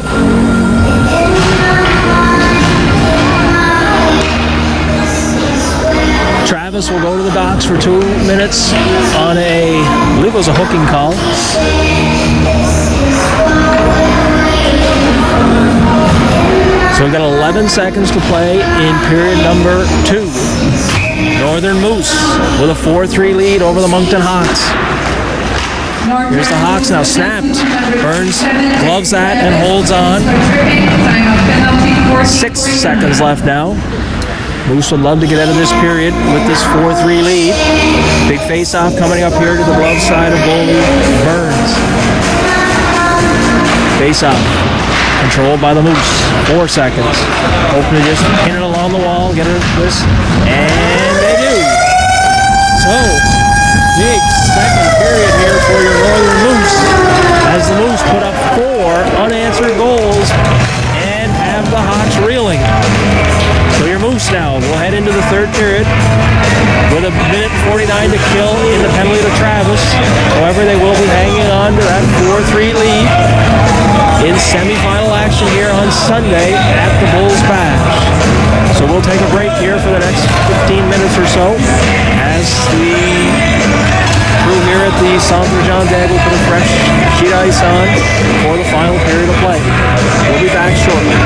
Travis will go to the docks for 2 minutes on a, I believe it was a hooking call. So we've got 11 seconds to play in period number 2. Northern Moose with a 4-3 lead over the Moncton Hawks. Here's the Hawks now snapped. Burns gloves that and holds on. 6 seconds left now. Moose would love to get out of this period with this 4-3 lead. Big face-off coming up here to the glove side of goalie Burns. Face-off. Controlled by the Moose. 4 seconds. Hoping to just pin it along the wall, get it this, and they do. So, big second period here for your Northern Moose, as the Moose put up 4 unanswered goals and have the Hawks reeling. So your Moose now will head into the third period with a minute 49 to kill in the penalty to Travis. However, they will be hanging on to that 4-3 lead in semifinal action here on Sunday at the Bulls Bash. So we'll take a break here for the next 15 minutes or so as the crew here at the Centre Jean Dad will put a fresh sheet ice on for the final period of play. We'll be back shortly.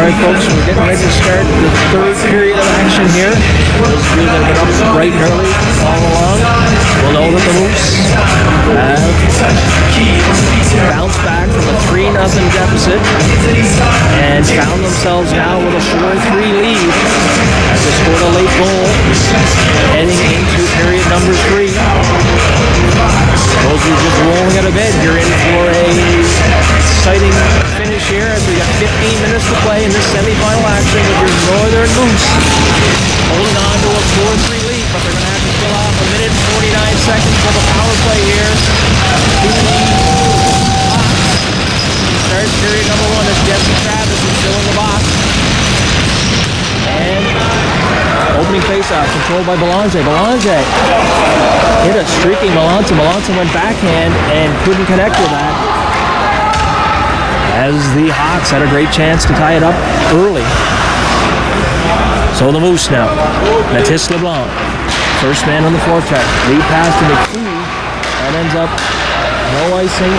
Alright folks, we're getting ready to start the third period of action here. Those of you that have been up bright and early all along will know that the Moose have bounced back from a 3-0 deficit and found themselves now with a 4-3 lead as they scored a late goal heading into period number 3. Those of you just rolling out of bed, you're in for a exciting finish here as we got 15 minutes to play in this semi-final action with your Northern Moose holding on to a 4-3 lead, but they're going to have to fill off a minute and 49 seconds of a power play here. Start period number 1 as Jesse Travis is filling the box. And opening face-off controlled by Belanger. Belanger hit a streaking Melanson. Melanson went backhand and couldn't connect with that, as the Hawks had a great chance to tie it up early. So the Moose now. Mathis LeBlanc, first man on the forecheck. Lead pass to McPhee. That ends up no icing.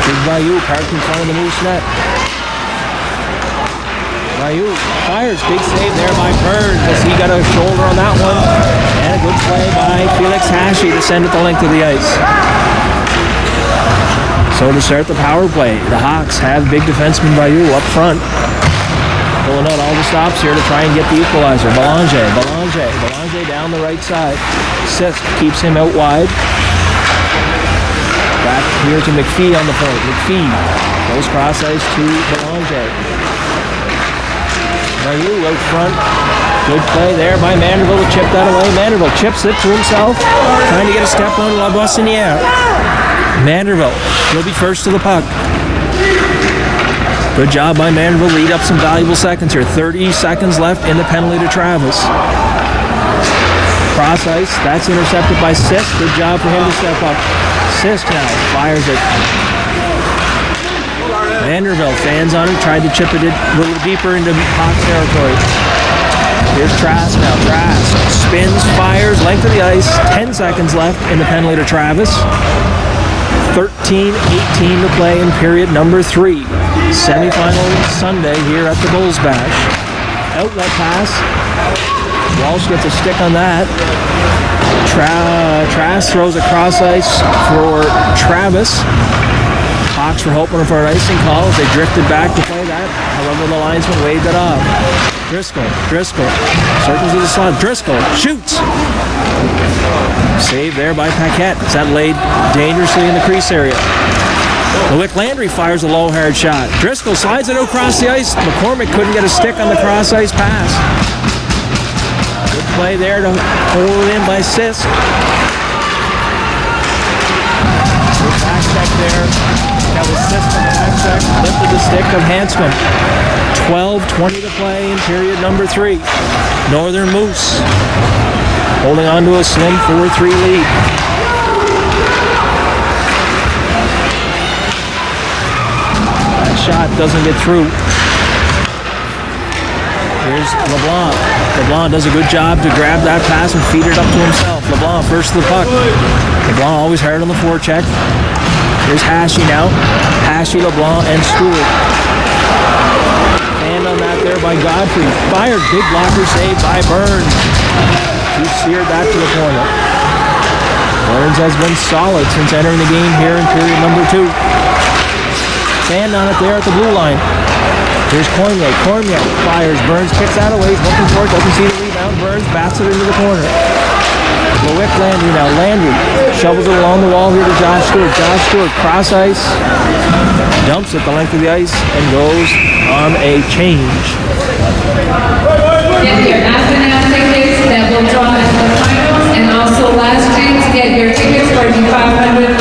Big Bayou parked in front of the Moose net. Bayou fires, big save there by Burns as he got a shoulder on that one. And a good play by Felix Hashi to send it the length of the ice. So to start the power play, the Hawks have big defenseman Bayou up front, pulling out all the stops here to try and get the equalizer. Belanger down the right side. Sisk keeps him out wide. Back here to McPhee on the point. McPhee goes cross ice to Belanger. Bayou out front. Good play there by Manderville to chip that away. Manderville chips it to himself, trying to get a step on La Boissonnière. Manderville, he'll be first to the puck. Good job by Manderville, lead up some valuable seconds here. 30 seconds left in the penalty to Travis. Cross ice, that's intercepted by Sisk. Good job for him to step up. Sisk now fires it. Manderville, fans on him, tried to chip it a little deeper into Hawks territory. Here's Trask now. Trask spins, fires, length of the ice. 10 seconds left in the penalty to Travis. 13-18 to play in period number 3. Semi-final Sunday here at the Bulls Bash. Outlet pass. Walsh gets a stick on that. Trask throws a cross ice for Travis. Hawks were hoping for an icing call as they drifted back to play that. However, the linesman waved it off. Driscoll, circles to the slot. Driscoll shoots. Save there by Paquette. That laid dangerously in the crease area. LeWick Landry fires a low hard shot. Driscoll slides it across the ice. McCormick couldn't get a stick on the cross ice pass. Good play there to hold it in by Sisk. Good back check there. That was Sisk on the back check. Lifted the stick of Hansman. 12:20 to play in period number 3. Northern Moose holding on to a slim 4-3 lead. That shot doesn't get through. Here's LeBlanc. LeBlanc does a good job to grab that pass and feed it up to himself. LeBlanc first to the puck. LeBlanc always hard on the forecheck. Here's Hashi now. Hashi, LeBlanc, and Stewart. Hand on that there by Godfrey. Fired, big blocker save by Burns. He steered that to the corner. Burns has been solid since entering the game here in period number 2. Stand on it there at the blue line. Here's Cormier. Cormier fires. Burns kicks that away. He's looking for it. Doesn't see the rebound. Burns bats it into the corner. LeWick Landry now. Landry shovels it along the wall here to Josh Stewart. Josh Stewart cross ice. Dumps it the length of the ice and goes on a change. Get your afternoon tickets that will draw at the finals, and also last chance to get your tickets for the $500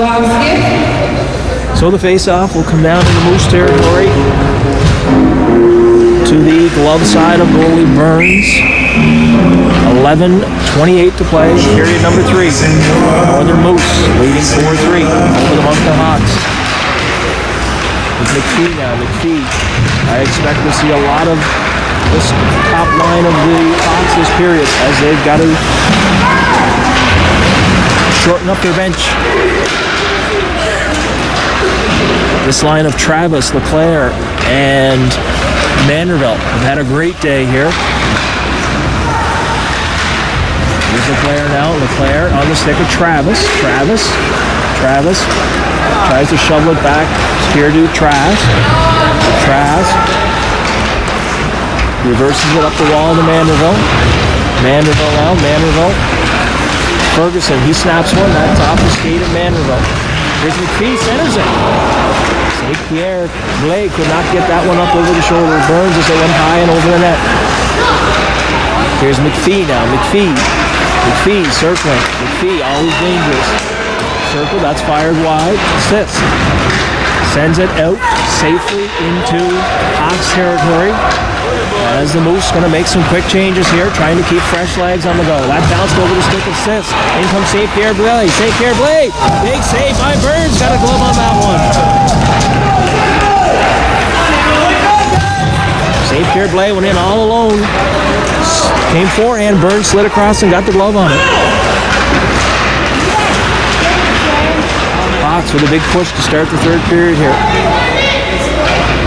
Wows gift. So the face-off will come down in the Moose territory to the glove side of goalie Burns. 11:28 to play, period number 3. Northern Moose leading 4-3 over the Moncton Hawks. With McPhee now. McPhee, I expect to see a lot of this top line of the Hawks this period as they've got to shorten up their bench. This line of Travis, Leclerc, and Vanderbilt have had a great day here. Here's Leclerc now. Leclerc on the stick of Travis. Travis tries to shovel it back here to Trask. Reverses it up the wall to Vanderbilt. Vanderbilt. Ferguson, he snaps one. That's off the skate of Vanderbilt. Here's McPhee, centers it. St. Pierre Blake could not get that one up over the shoulder of Burns as they went high and over the net. Here's McPhee now. McPhee circling. McPhee, always dangerous. Circle, that's fired wide. Assists. Sends it out safely into Hawks territory. As the Moose going to make some quick changes here, trying to keep fresh legs on the go. That bounced over the stick of Sis. In comes St. Pierre Blais. Big save by Burns. Got a glove on that one. St. Pierre Blais went in all alone. Came forehand. Burns slid across and got the glove on it. Hawks with a big push to start the third period here.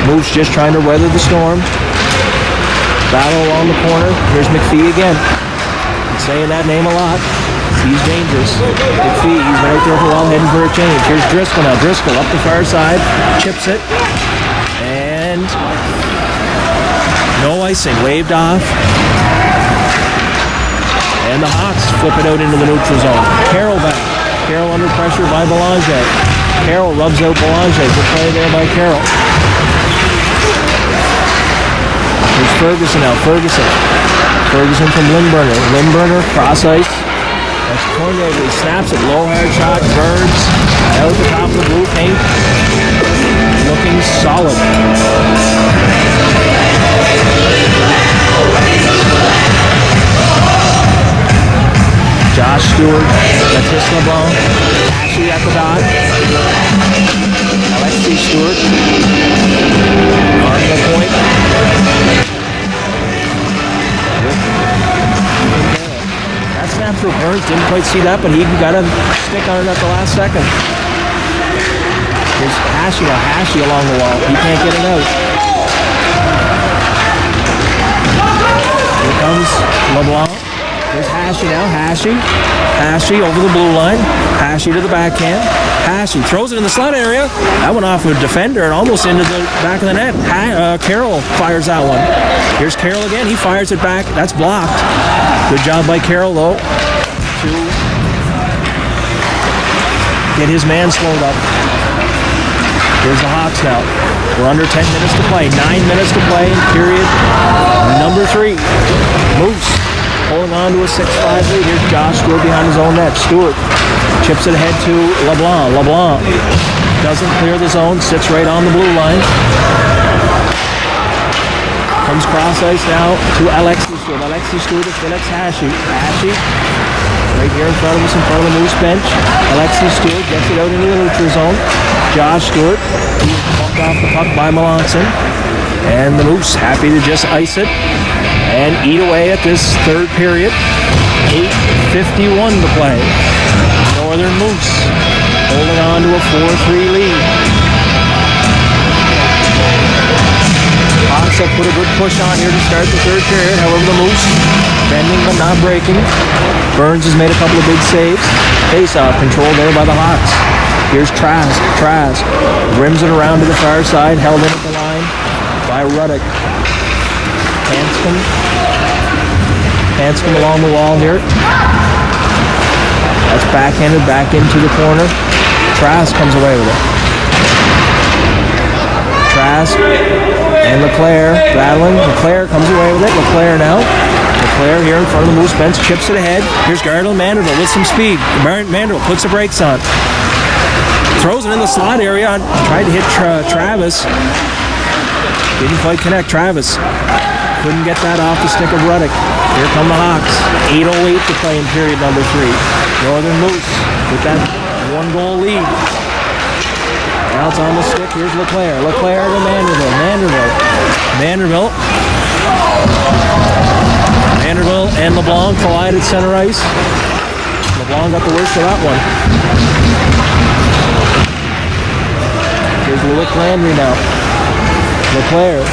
Moose just trying to weather the storm. Battle along the corner. Here's McPhee again. I'm saying that name a lot. He's dangerous. McPhee, he's right there for a while, heading for a change. Here's Driscoll now. Driscoll up the far side. Chips it. And no icing. Waved off. And the Hawks flip it out into the neutral zone. Carroll back. Carroll under pressure by Belanger. Carroll rubs out Belanger. Good play there by Carroll. Here's Ferguson now. Ferguson from Lindberner. Lindberner, cross ice. That's Cornet. He snaps it. Low hard shot. Burns out the top of the blue paint. Looking solid. Josh Stewart. Baptiste LeBlanc. Ashley at the dot. Alexi Stewart. On the point. That snap for Burns, didn't quite see that, but he got a stick on it at the last second. Here's Hashy along the wall. He can't get it out. Here comes LeBlanc. There's Hashy now. Hashy over the blue line. Hashy to the backhand. Hashy throws it in the slot area. That went off a defender and almost into the back of the net. Carroll fires that one. Here's Carroll again. He fires it back. That's blocked. Good job by Carroll, though, to get his man slowed up. Here's the Hawks now. We're under 10 minutes to play. 9 minutes to play in period number 3. Moose holding on to a 6-5 lead. Here's Josh Stewart behind his own net. Stewart chips it ahead to LeBlanc. LeBlanc doesn't clear the zone. Sits right on the blue line. Comes cross ice now to Alexi Stewart. Alexi Stewart to Felix Hashy. Hashy right here in front of us, in front of the Moose bench. Alexi Stewart gets it out into the neutral zone. Josh Stewart, he's bumped off the puck by Melanson. And the Moose happy to just ice it and eat away at this third period. 8:51 to play. Northern Moose holding on to a 4-3 lead. Hawks have put a good push on here to start the third period. However, the Moose bending but not breaking. Burns has made a couple of big saves. Face-off control there by the Hawks. Here's Trask. Rims it around to the far side. Held in at the line by Ruddick. Hanscom along the wall here. That's backhanded back into the corner. Trask comes away with it. Trask and Leclerc battling. Leclerc comes away with it. Leclerc now. Leclerc here in front of the Moose bench. Chips it ahead. Here's Gardel Manderville with some speed. Manderville puts the brakes on. Throws it in the slot area. Tried to hit Travis. Didn't quite connect. Travis couldn't get that off the stick of Ruddick. Here come the Hawks. 8:08 to play in period number 3. Northern Moose with that 1-goal lead. Now it's on the stick. Here's Leclerc. Leclerc to Vanderbilt. Vanderbilt and LeBlanc collide at center ice. LeBlanc got the worst of that one. Here's Lewick Landry now. Leclerc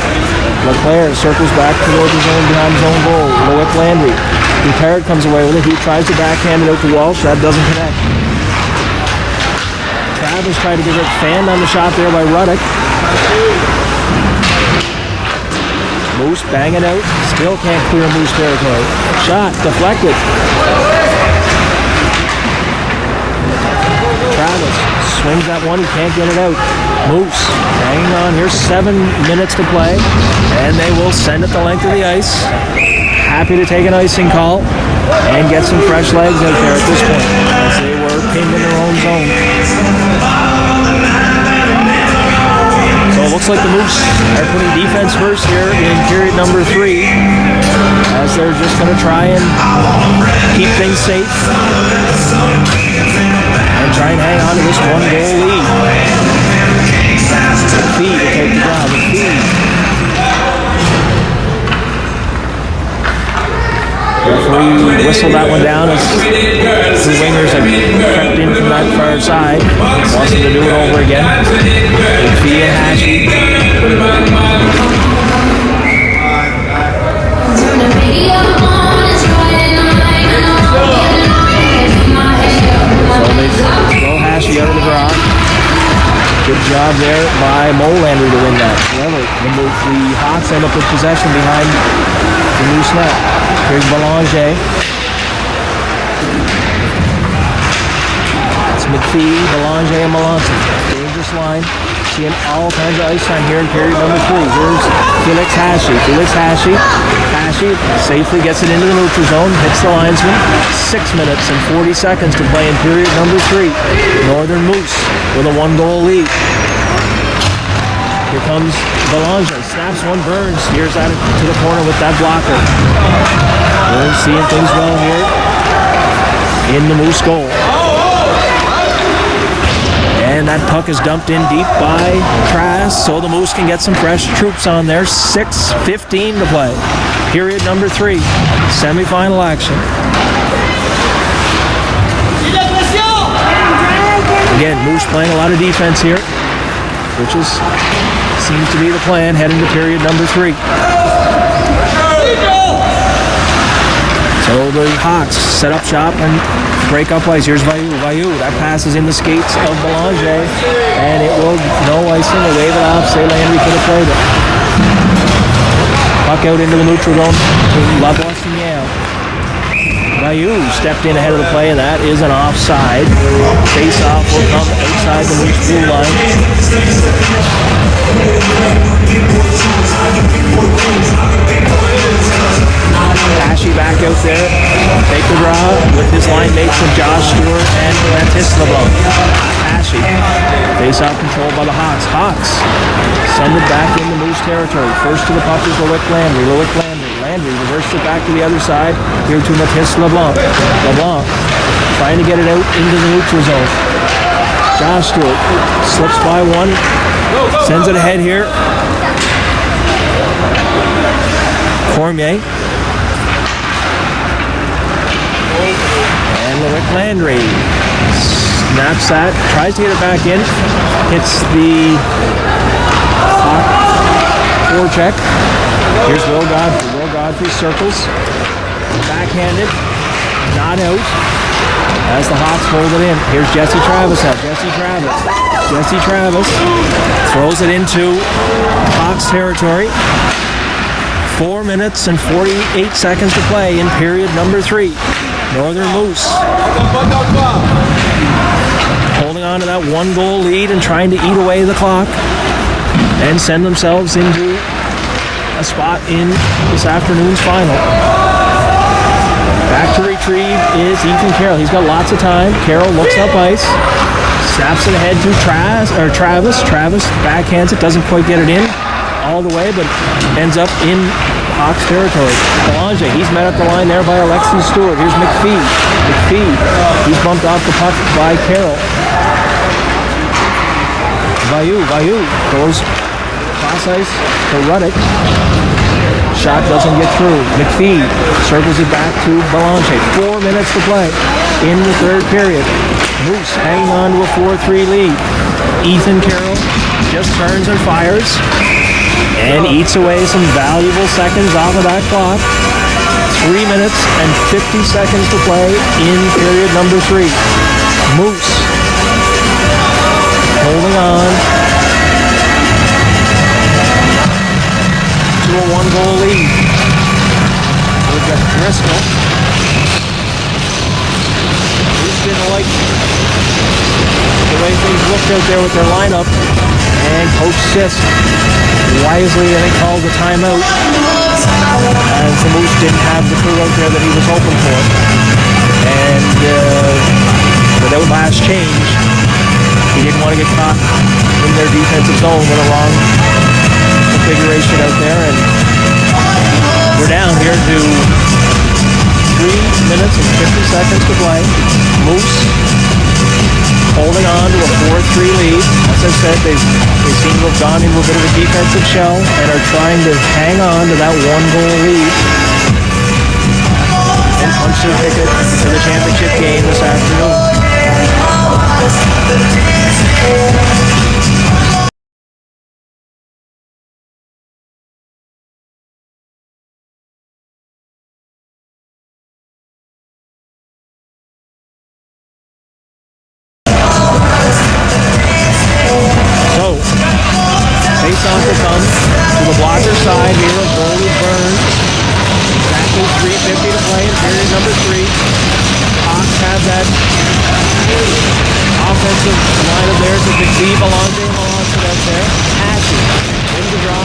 circles back toward his own behind his own goal. Lewick Landry. Retired comes away with it. He tries to backhand it out to Walsh. That doesn't connect. Travis tried to get it fanned on the shot there by Ruddock. Moose banging out. Still can't clear Moose territory. Shot deflected. Travis swings that one. He can't get it out. Moose hanging on. Here's 7 minutes to play. And they will send it the length of the ice. Happy to take an icing call and get some fresh legs out there at this point as they were pinned in their own zone. So it looks like the Moose are putting defense first here in period number 3 as they're just going to try and keep things safe and try and hang on to this 1-goal lead. McPhee to take the job. Referee whistled that one down as the wingers have crept in from that far side. Wants them to do it over again. McPhee and Hashi. So they throw Hashi out of the garage. Good job there by Molandry to win that. However, the Hawks end up with possession behind the Moose net. Here's Belanger. It's McPhee, Belanger, and Melanson. Dangerous line. Seeing all kinds of ice time here in period number 3. Here's Felix Hashi. Hashi safely gets it into the neutral zone, hits the linesman. 6 minutes and 40 seconds to play in period number 3. Northern Moose with a 1-goal lead. Here comes Belanger, snaps one, Burns, steers out to the corner with that blocker. Burns seeing things well here in the Moose goal. And that puck is dumped in deep by Trask, so the Moose can get some fresh troops on there. 6:15 to play. Period number 3, semifinal action. Again, Moose playing a lot of defense here, which seems to be the plan heading to period number 3. So the Hawks set up shop and break up ice. Here's Vayu. That passes in the skates of Belanger, and it will no icing. They wave it off. Say Landry could have played it. Puck out into the neutral zone to Laboissière. Vayu stepped in ahead of the play, and that is an offside. Face-off will come outside the Moose blue line. Hashi back out there. Take the draw with his line mates of Josh Stewart and Mathis LeBlanc. Hashi. Face-off controlled by the Hawks. Send it back into Moose territory. First to the puck is Lewick Landry. Landry reversed it back to the other side. Here to Mathis LeBlanc. Trying to get it out into the neutral zone. Josh Stewart slips by one. Sends it ahead here. Cormier. And Lewick Landry snaps that, tries to get it back in, hits the forecheck. Here's Will Godfrey. Will Godfrey circles, backhanded, not out, as the Hawks hold it in. Here's Jesse Travis now. Jesse Travis throws it into Hawks territory. 4 minutes and 48 seconds to play in period number 3. Northern Moose holding on to that 1-goal lead and trying to eat away the clock and send themselves into a spot in this afternoon's final. Back to retrieve is Ethan Carroll. He's got lots of time. Carroll looks up ice, snaps it ahead to Travis. Travis backhands it, doesn't quite get it in all the way, but ends up in Hawks territory. Belanger, he's met at the line there by Alexis Stewart. Here's McPhee. He's bumped off the puck by Carroll. Vayu goes cross ice to Ruddock. Shot doesn't get through. McPhee circles it back to Belanger. 4 minutes to play in the third period. Moose hanging on to a 4-3 lead. Ethan Carroll just turns and fires and eats away some valuable seconds off of that clock. 3 minutes and 50 seconds to play in period number 3. Moose holding on to a 1-goal lead. We've got Driscoll. Moose didn't like the way things looked out there with their lineup, and Coach Sisk wisely, I think, called the timeout as the Moose didn't have the crew out there that he was hoping for. And without last change, he didn't want to get caught in their defensive zone with a wrong configuration out there. And we're down here to 3 minutes and 50 seconds to play. Moose holding on to a 4-3 lead. As I said, they seem to have gone into a bit of a defensive shell and are trying to hang on to that 1-goal lead and punch their ticket to the championship game this afternoon. Face-off will come to the blocker side here of Goldie Burns. Exactly 3:50 to play in period number 3. Hawks have that offensive line of theirs with McPhee, Belanger, and Melanson out there. Ashley in the draw.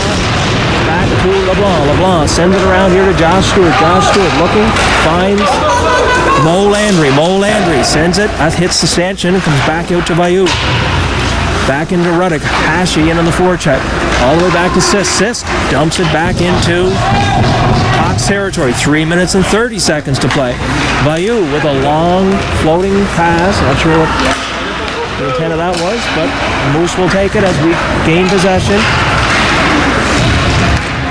Back to LeBlanc. LeBlanc sends it around here to Josh Stewart. Josh Stewart looking, finds Mo Landry. Mo Landry sends it. That hits the stanchion and comes back out to Bayou. Back into Ruddock. Hashi in on the forecheck. All the way back to Sisk. Sisk dumps it back into Hawks territory. 3 minutes and 30 seconds to play. Bayou with a long floating pass. Not sure what the intent of that was, but Moose will take it as we gain possession.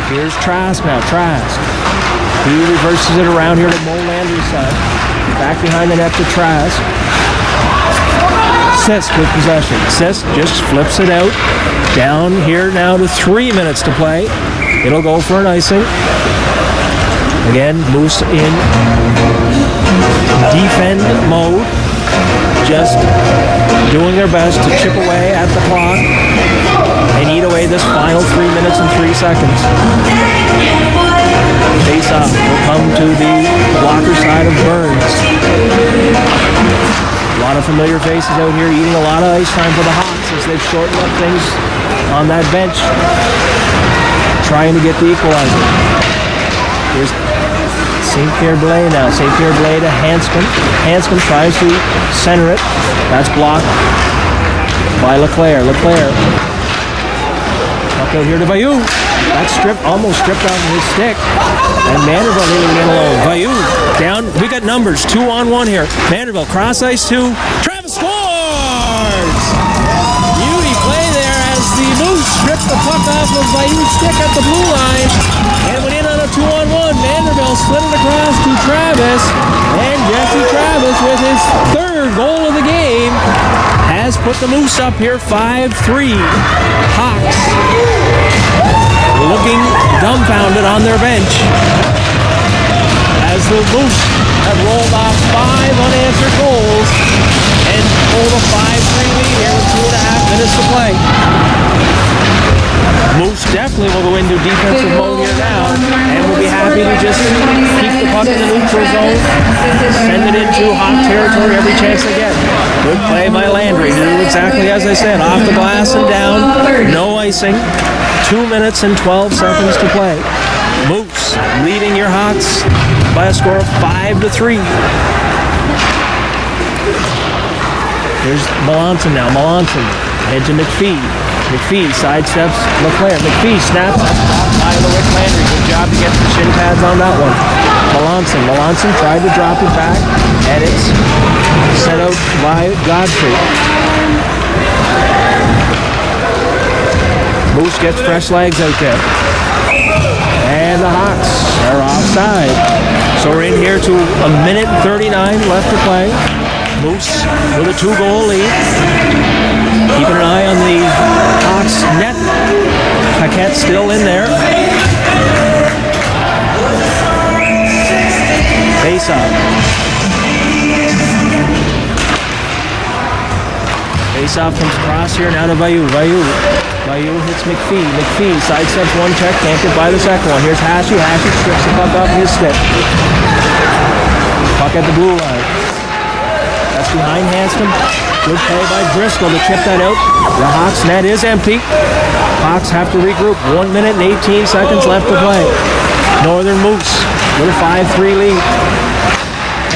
Here's Trask now. Trask. He reverses it around here to Mo Landry's side. Back behind the net to Trask. Sisk with possession. Sisk just flips it out. Down here now to 3 minutes to play. It'll go for an icing. Again, Moose in defend mode. Just doing their best to chip away at the clock and eat away this final 3 minutes and 3 seconds. Face-off will come to the blocker side of Burns. A lot of familiar faces out here eating a lot of ice time for the Hawks as they've shortened up things on that bench, trying to get the equalizer. Here's St. Pierre Blais now. St. Pierre Blais to Hanscom. Hanscom tries to center it. That's blocked by Leclerc. Leclerc up out here to Bayou. That's almost stripped off of his stick. And Vanderbilt leaving it alone. Bayou down. We got numbers. 2-on-1 here. Vanderbilt cross ice to Travis scores! Beauty play there as the Moose stripped the puck off of Bayou's stick at the blue line. And went in on a 2-on-1. Vanderbilt slid it across to Travis. And Jesse Travis with his 3rd goal of the game has put the Moose up here 5-3. Hawks looking dumbfounded on their bench as the Moose have rolled off 5 unanswered goals and hold a 5-3 lead here with 2.5 minutes to play. Moose definitely will go into defensive mode here now and will be happy to just keep the puck in the neutral zone, send it into Hawk territory every chance they get. Good play by Landry to do exactly as I said, off the glass and down, no icing. 2 minutes and 12 seconds to play. Moose leading your Hawks by a score of 5-3. Here's Melanson now. Melanson head to McPhee. McPhee sidesteps Leclerc. McPhee snaps by Rick Landry. Good job to get the shin pads on that one. Melanson tried to drop it back, and it's set out by Godfrey. Moose gets fresh legs out there. And the Hawks are offside. So we're in here to a minute 39 left to play. Moose with a 2-goal lead. Keeping an eye on the Hawk Hawks net. Paquette still in there. Face off. Face off comes across here now to Bayou. Bayou hits McPhee. McPhee sidesteps one check, can't get by the second one. Here's Hashi. Hashi strips the puck off his stick. Puck at the blue line. That's behind Hanscom. Good play by Driscoll to chip that out. The Hawks net is empty. Hawks have to regroup. 1 minute and 18 seconds left to play. Northern Moose with a 5-3 lead.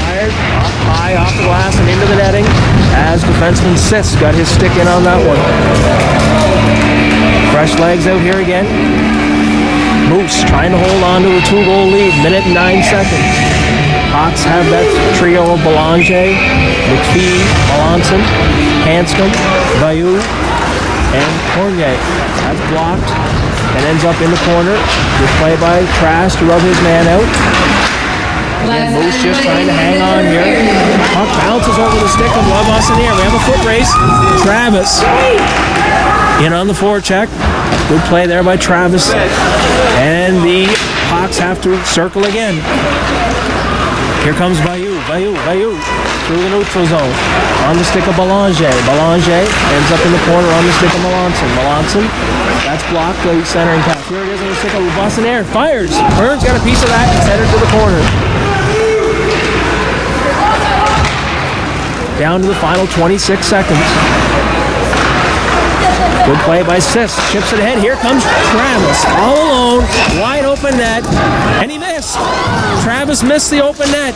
Fired up high off the glass and into the netting as defenseman Sis got his stick in on that one. Fresh legs out here again. Moose trying to hold on to a 2-goal lead. Minute and 9 seconds. Hawks have that trio of Belanger, McPhee, Melanson, Hanscom, Bayou, and Cormier. That's blocked and ends up in the corner. Good play by Trask to rub his man out. Again, Moose just trying to hang on here. Puck bounces over the stick of Lovos in the air. We have a foot race. Travis in on the forecheck. Good play there by Travis. And the Hawks have to circle again. Here comes Bayou through the neutral zone. On the stick of Belanger. Belanger ends up in the corner on the stick of Melanson. Melanson, that's blocked, late centering pass. Here it is on the stick of Bossinaire. Fires. Burns got a piece of that and sent it to the corner. Down to the final 26 seconds. Good play by Sis. Chips it ahead. Here comes Travis. All alone. Wide open net. And he missed. Travis missed the open net.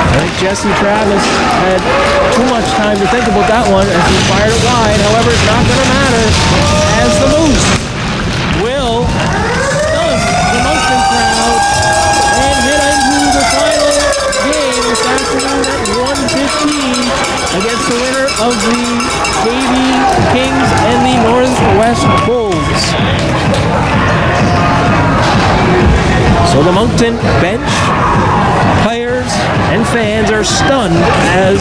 I think Jesse Travis had too much time to think about that one as he fired it wide. However, it's not going to matter as the Moose will stun the Moncton crowd and head into the final game this afternoon at 1:15 against the winner of the KV Kings and the Northwest Bulls. So the Moncton bench, players, and fans are stunned as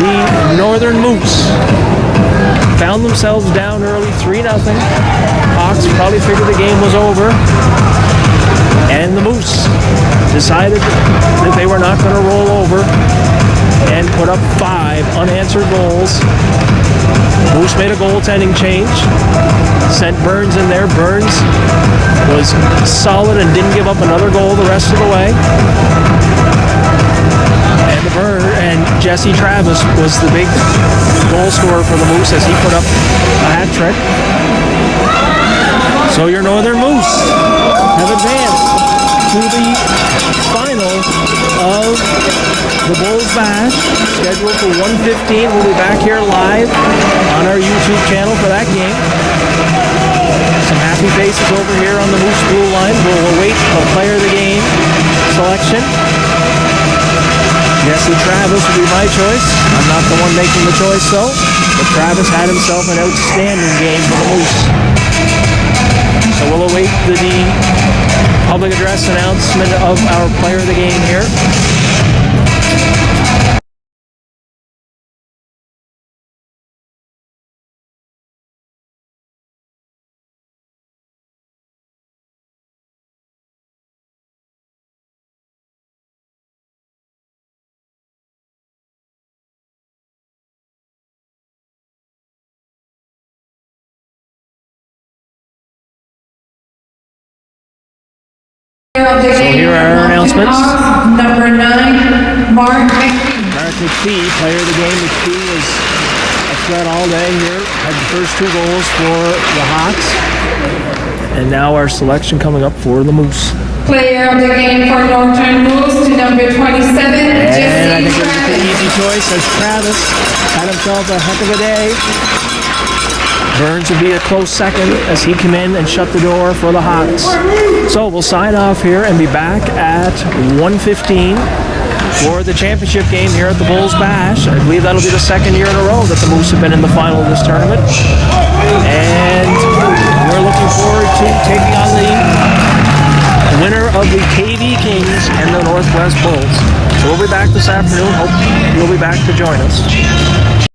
the Northern Moose found themselves down early 3-0. Hawks probably figured the game was over. And the Moose decided that they were not going to roll over and put up 5 unanswered goals. Moose made a goaltending change, sent Burns in there. Burns was solid and didn't give up another goal the rest of the way. And Jesse Travis was the big goal scorer for the Moose as he put up a hat trick. So your Northern Moose have advanced to the final of the Bulls Bash, scheduled for 1:15. We'll be back here live on our YouTube channel for that game. Some happy faces over here on the Moose blue line. We'll await the player of the game selection. Jesse Travis will be my choice. I'm not the one making the choice, though. But Travis had himself an outstanding game for the Moose. So we'll await the public address announcement of our player of the game here. So here are our announcements. Number 9, Mark McPhee. Mark McPhee, player of the game. McPhee was a threat all day here. Had the first 2 goals for the Hawks. And now our selection coming up for the Moose. Player of the game for Northern Moose to number 27, And I Jesse think it was a pretty Travis. easy choice as Travis had himself a heck of a day. Burns would be a close second as he came in and shut the door for the Hawks. So we'll sign off here and be back at 1:15 for the championship game here at the Bulls Bash. I believe that'll be the second year in a row that the Moose have been in the final of this tournament. And we're looking forward to taking on the winner of the KV Kings and the Northwest Bulls. So So we'll be back this afternoon. Hope you'll be back to join us.